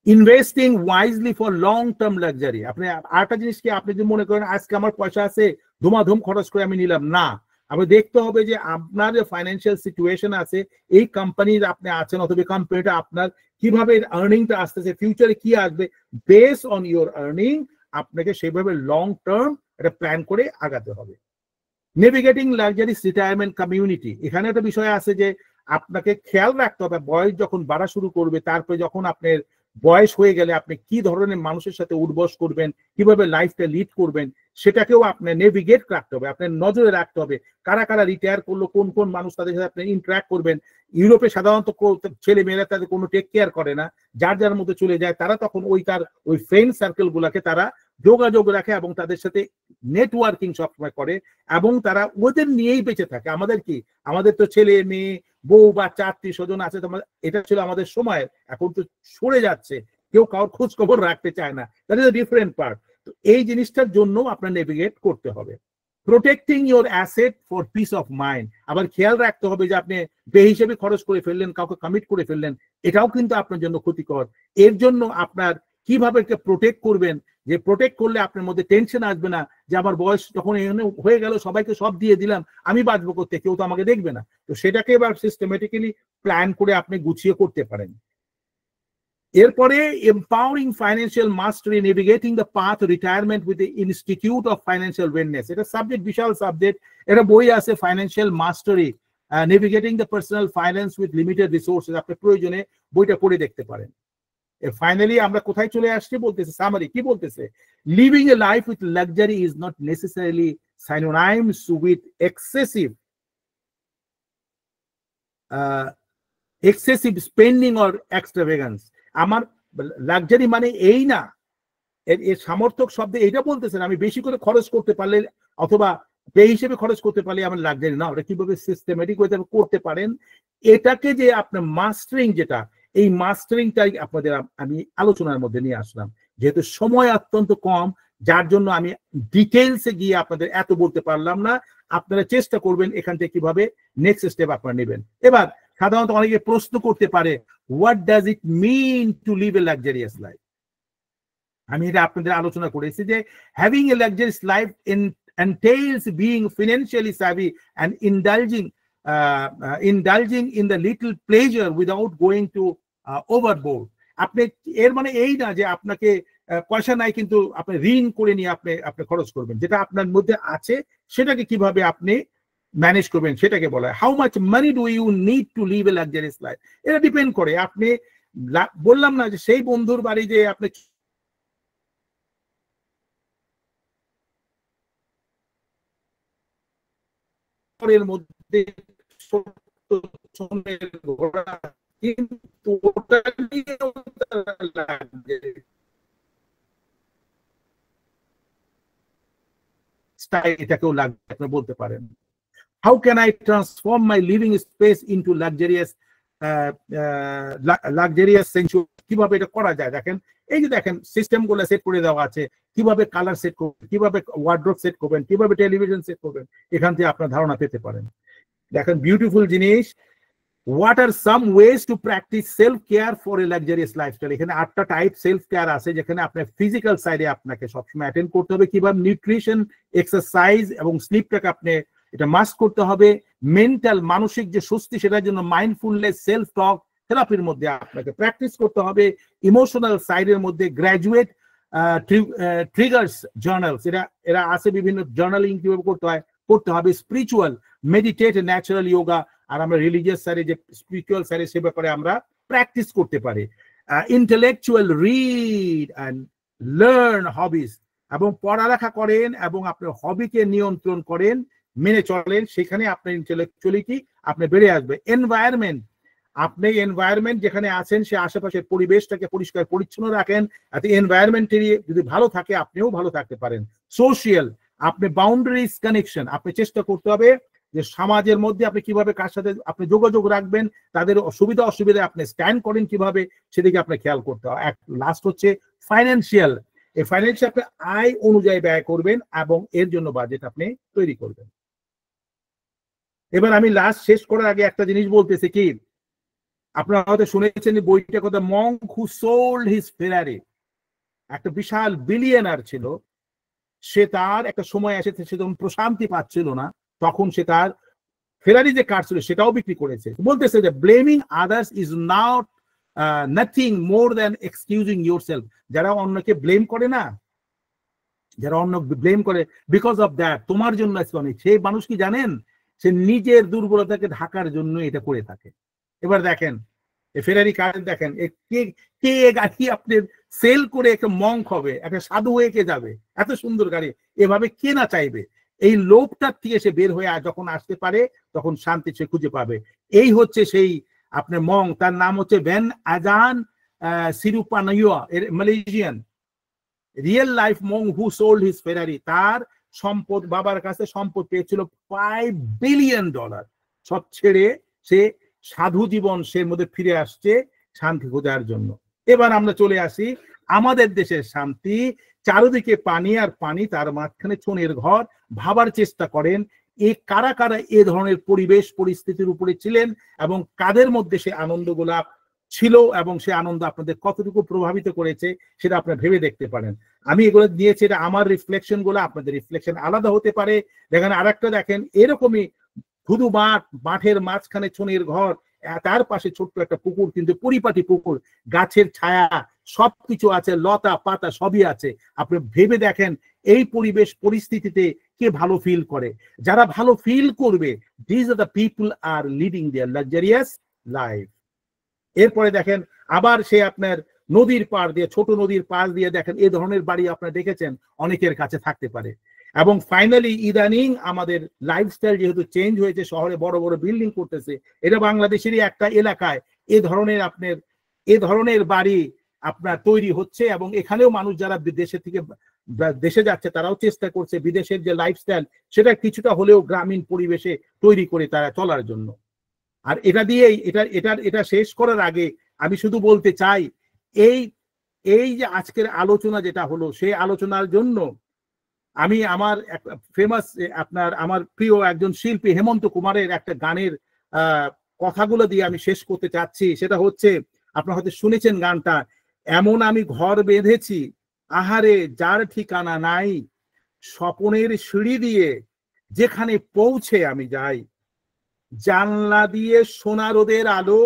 A: Investing wisely for long term luxury, আপনি আরেকটা জিনিস কি, আপনি যদি মনে করেন আজকে আমার পয়সা আছে, ধুমাধুম খরচ করে আমি নিলাম, না, আপনি দেখতে হবে যে আপনার যে ফাইন্যান্সিয়াল সিচুয়েশন আছে, এই কোম্পানির আপনি আছেন অথবা কোম্পানিটা আপনার কিভাবে আর্নিংটা আসতেছে, ফিউচারে কি আসবে, বেস অন ইউর আর্নিং আপনাকে সেভাবে লং টার্ম একটা প্ল্যান করে আগাতে হবে। নেভিগেটিং লাক্সারিস রিটায়ারমেন্ট কমিউনিটি, এখানে একটা বিষয় আছে যে আপনাকে খেয়াল রাখতে হবে বয়স যখন বাড়া শুরু করবে, তারপরে যখন আপনার বয়স হয়ে গেলে আপনি কি ধরনের মানুষের সাথে উঠবস করবেন, কিভাবে লাইফটা লিড করবেন, সেটাকেও আপনার নেভিগেট রাখতে হবে, আপনার নজরে রাখতে হবে কারা কারা রিটায়ার করলো, কোন কোন মানুষ তাদের সাথে আপনি ইন্টারাক্ট করবেন। ইউরোপে সাধারণত ছেলে মেয়েরা তাদের কোনো টেক কেয়ার করে না, যার যার মধ্যে চলে যায়, তারা তখন ওই ফ্রেন্ড সার্কেল গুলাকে তারা যোগাযোগ রাখে এবং তাদের সাথে নেটওয়ার্কিং সবসময় করে এবং তারা ওদের নিয়েই বেঁচে থাকে। আমাদের কি, আমাদের তো ছেলে মেয়ে বউ বাচ্চা আত্মীয় স্বজন আছে, এটা ছিল আমাদের সময়, এখন তো সরে যাচ্ছে, কেউ কারোর খোঁজ খবর রাখতে চায় না, that is a different part. তো এই জিনিসটার জন্য আপনার নেভিগেট করতে হবে। Protecting your asset for piece of mind, আবার খেয়াল রাখতে হবে যে আপনি বেহিসেবে খরচ করে ফেললেন, কাউকে কমিট করে ফেললেন, এটাও কিন্তু আপনার জন্য ক্ষতিকর। এর জন্য আপনার কিভাবে প্রোটেক্ট করবেন, যে প্রোটেক্ট করলে আপনার মধ্যে টেনশন আসবে না যে আমার বয়স যখন হয়ে গেল সবাইকে সব দিয়ে দিলাম, আমি বাঁচবো করতে, কেউ তো আমাকে দেখবে না। তো সেটাকে এবার সিস্টেমেটিক্যালি প্ল্যান করে আপনি গুছিয়ে করতে পারেন। এরপরে empowering financial mastery, navigating the path retirement with the institute of financial wellness. এটা সাবজেক্ট, বিশাল সাবজেক্ট, এটা বই আছে financial mastery, navigating the personal finance with limited resources. আপনি প্রয়োজনে বইটা পড়ে দেখতে পারেন। ফাইনালি আমরা কোথায় চলে আসছি বলতেছে, সামারি কি বলতেছে, living a life with luxury is not necessarily synonymous with excessive spending or extravagance. আমার লাক্সারি মানে এই না, এর সামর্থক শব্দে এইটা বলতেছেন আমি বেশি করে খরচ করতে পারলে অথবা বে হিসেবে খরচ করতে পারলে আমার লাক্সারি না, ওটা কিভাবে সিস্টেমেটিক ওয়েতে করতে পারেন, এটাকে যে আপনার মাস্টারিং, যেটা এই মাস্টারিংটাই আপনাদের আমি আলোচনার মধ্যে নিয়ে আসলাম। যেহেতু সময় অত্যন্ত কম, যার জন্য আমি ডিটেলসে গিয়ে আপনাদের এত বলতে পারলাম না। আপনারা চেষ্টা করবেন এখান থেকে কিভাবে নেক্সট স্টেপ আপনারা নেবেন। এবার সাধারণত অনেকে প্রশ্ন করতে পারে, what does it mean to live a luxurious life. আমি এটা আপনাদের আলোচনা করেছি যে having a luxurious life entails being financially savvy and indulging in the little pleasure without going to overboard. আপনি এর মানে এই না যে আপনাকে পয়সা নাই কিন্তু আপনি ঋণ করে নিয়ে আপনি খরচ করবেন, যেটা আপনার মধ্যে আছে সেটাকে কিভাবে আপনি ম্যানেজ করবেন সেটাকে বলা হয়। How much money do you need to live a luxurious life, এটা ডিপেন্ড করে। আপনি বললাম না যে সেই বন্ধুর বাড়ি যে আপনি এর মধ্যে কিন্তু এটাকেও লাগবে আপনি বলতে পারেন। How can I transform my living space into luxurious century, কিভাবে এটা করা যায়। দেখেন এই যে দেখেন সিস্টেম গুলো সেট করে দেওয়া আছে, কিভাবে কালার সেট করবেন, কিভাবে ওয়ার্ড্রোব সেট করবেন, কিভাবে টেলিভিশন সেট করবেন, এখান থেকে আপনার ধারণা পেতে পারেন। দেখেন বিউটিফুল জিনিস, what are some ways to practice self care for a luxurious lifestyle. এখানে 8টা টাইপ সেলফ কেয়ার আছে, যেখানে আপনার ফিজিক্যাল সাইডে আপনাকে সবসময় অ্যাটেন্ড করতে হবে, কিভাবে নিউট্রিশন, এক্সারসাইজ এবং স্লিপটাকে আপনি এটা মাস্ট করতে হবে। মেন্টাল, মানসিক যে স্বস্তি, সেটার জন্য মাইন্ডফুলনেস, সেলফ টক থেরাপির মধ্যে আপনাকে প্র্যাকটিস করতে হবে। ইমোশনাল সাইডের মধ্যে গ্র্যাজুয়েট ট্রিগার্স জার্নালস, এরা আছে, বিভিন্ন জার্নালিং কিভাবে করতে হবে। স্পিরিচুয়াল, মেডিটেট, ন্যাচারাল যোগা, আর আমরা রিলিজিয়াস সাইডে যে স্পিরিচুয়াল সাইডে সে ব্যাপারে আমরা প্র্যাকটিস করতে পারি। ইন্টেলেকচুয়াল, রিড অ্যান্ড লার্ন হবিস, এবং পড়ালেখা করেন এবং আপনার হবিকে নিয়ন্ত্রণ করেন, মেনে চলেন, সেখানে আপনার ইন্টেলেকচুয়ালিটি আপনি বেড়ে আসবে। এনভায়রনমেন্ট, আপনি এনভায়রনমেন্ট যেখানে আছেন সে আশেপাশের পরিবেশটাকে পরিষ্কার পরিচ্ছন্ন রাখেন, এতে এনভায়রনমেন্টেরই যদি ভালো থাকে আপনিও ভালো থাকতে পারেন। সোশিয়াল, আপনি বাউন্ডারিজ কানেকশন, আপনি চেষ্টা করতে হবে যে সমাজের মধ্যে আপনি কিভাবে কার সাথে আপনি যোগাযোগ রাখবেন, তাদের সুবিধা অসুবিধায় আপনি স্ট্যান্ড করেন কিভাবে, সেদিকে আপনি খেয়াল করতে হবে। লাস্ট হচ্ছে ফাইন্যান্সিয়াল, এই ফাইন্যান্সিয়াল আপনি আয় অনুযায়ী ব্যয় করবেন এবং এর জন্য বাজেট আপনি তৈরি করবেন। এবার আমি লাস্ট শেষ করার আগে একটা জিনিস বলতেছি কি, আপনারা হয়তো শুনেছেন বইটা কথা, মঙ্ক হু সোল্ড হিজ ফেরারি। একটা বিশাল বিলিয়নার ছিল, সে তার একটা সময় এসেছে সে যখন প্রশান্তি পাচ্ছিল না, তখন সে তার ফেরারি যে কার ছিল সেটাও বিক্রি করেছে। বলতেছে যে blaming others is not nothing more than excusing yourself. যারা অন্যকে ব্লেম করে না, যারা অন্য ব্লেম করে বিকজ অফ দ্যাট, তোমার জন্য অনেক, সেই মানুষ কি জানেন, সে নিজের দুর্বলতাকে ঢাকার জন্য এটা করে থাকে। এবার দেখেন ফেরারি কার, দেখেন কে গাড়ি আপনার সেল করে একটা মঙ্ক হবে, একটা সাধু হয়ে কে যাবে, এত সুন্দর গাড়ি এভাবে কে না চাইবে। এই লোভটার থেকে সে বের হয়ে যখন আসতে পারে তখন শান্তি সে খুঁজে পাবে। এই হচ্ছে সেই আপনার মঙ্ক, তার নাম হচ্ছে ভ্যান আজান সিরুপানাইয়া, এর Malaysian. Real life monk who sold his Ferrari, তার সম্পদ, বাবার কাছে সম্পদ পেয়েছিল $5 বিলিয়ন, সব ছেড়ে সে সাধু জীবন সে মধ্যে ফিরে আসছে শান্তি খোঁজার জন্য। এবার আমরা চলে আসি আমাদের দেশের শান্তি, চারিদিকে পানি আর পানি, তার মাঝখানে চোনের ঘর। ভাবার চেষ্টা করেন এ কারা কারা এ ধরনের পরিবেশ পরিস্থিতির উপরে ছিলেন এবং কাদের মধ্যে সে আনন্দগুলা ছিল এবং সে আনন্দ আপনাদের কতটুকু প্রভাবিত করেছে সেটা আপনারা ভেবে দেখতে পারেন। আমি এগুলো দিয়েছি, এটা আমার রিফ্লেকশন গুলো, আপনাদের রিফ্লেকশন আলাদা হতে পারে। দেখেন আরেকটা দেখেন এরকমই ধুধু মাঠ, মাঠের মাঝখানে চোনের ঘর, তার পাশে ছোট্ট একটা পুকুর, কিন্তু পরিপাটি পুকুর, গাছের ছায়া সবকিছু আছে, লতা পাতা সবই আছে। আপনি ভেবে দেখেন এই পরিবেশ পরিস্থিতিতে কে ভালো ফিল করে? যারা ভালো ফিল করবে, this are the people are leading their luxurious life. এরপরে দেখেন আবার সে আপনার নদীর পাড় দিয়ে, ছোট নদীর পাশ দিয়ে দেখেন এই ধরনের বাড়ি আপনারা দেখেছেন অনেকের কাছে থাকতে পারে। এবং ফাইনালি ইদানিং আমাদের লাইফস্টাইল যেহেতু চেঞ্জ হয়েছে, শহরে বড় বড় বিল্ডিং করতেছে, এটা বাংলাদেশেরই একটা এলাকায় এ ধরনের বাড়ি আপনার তৈরি হচ্ছে এবং এখানেও মানুষ যারা দেশে যাচ্ছে তারাও চেষ্টা করছে বিদেশের যে লাইফস্টাইল সেটা কিছুটা হলেও গ্রামীণ পরিবেশে তৈরি করে তারা চলার জন্য। আর এটা দিয়েই এটা শেষ করার আগে আমি শুধু বলতে চাই, এই যে আজকের আলোচনা যেটা হলো, সেই আলোচনার জন্য আমি আমার ফেমাস আমার প্রিয় একজন শিল্পী হেমন্ত কুমারের একটা গানের কথাগুলো দিয়ে আমি শেষ করতে চাচ্ছি। সেটা হচ্ছে, আপনারা হয়তো শুনেছেন গানটা, এমন আমি ঘর বেঁধেছি আহারে যার ঠিকানা নাই, স্বপনের সিঁড়ি দিয়ে যেখানে পৌঁছে আমি যাই, জানলা দিয়ে সোনা রোদের আলো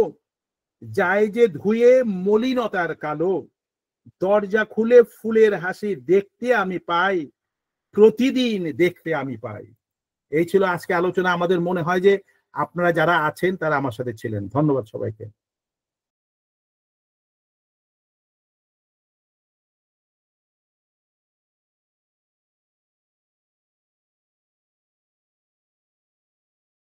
A: যায় যে ধুয়ে মলিনতার কালো, দরজা খুলে ফুলের হাসি দেখতে আমি পাই, প্রতিদিন দেখতে আমি পাই। এই ছিল আজকে আলোচনা। আমাদের মনে হয় যে আপনারা যারা আছেন তারা আমার সাথে ছিলেন। ধন্যবাদ সবাইকে।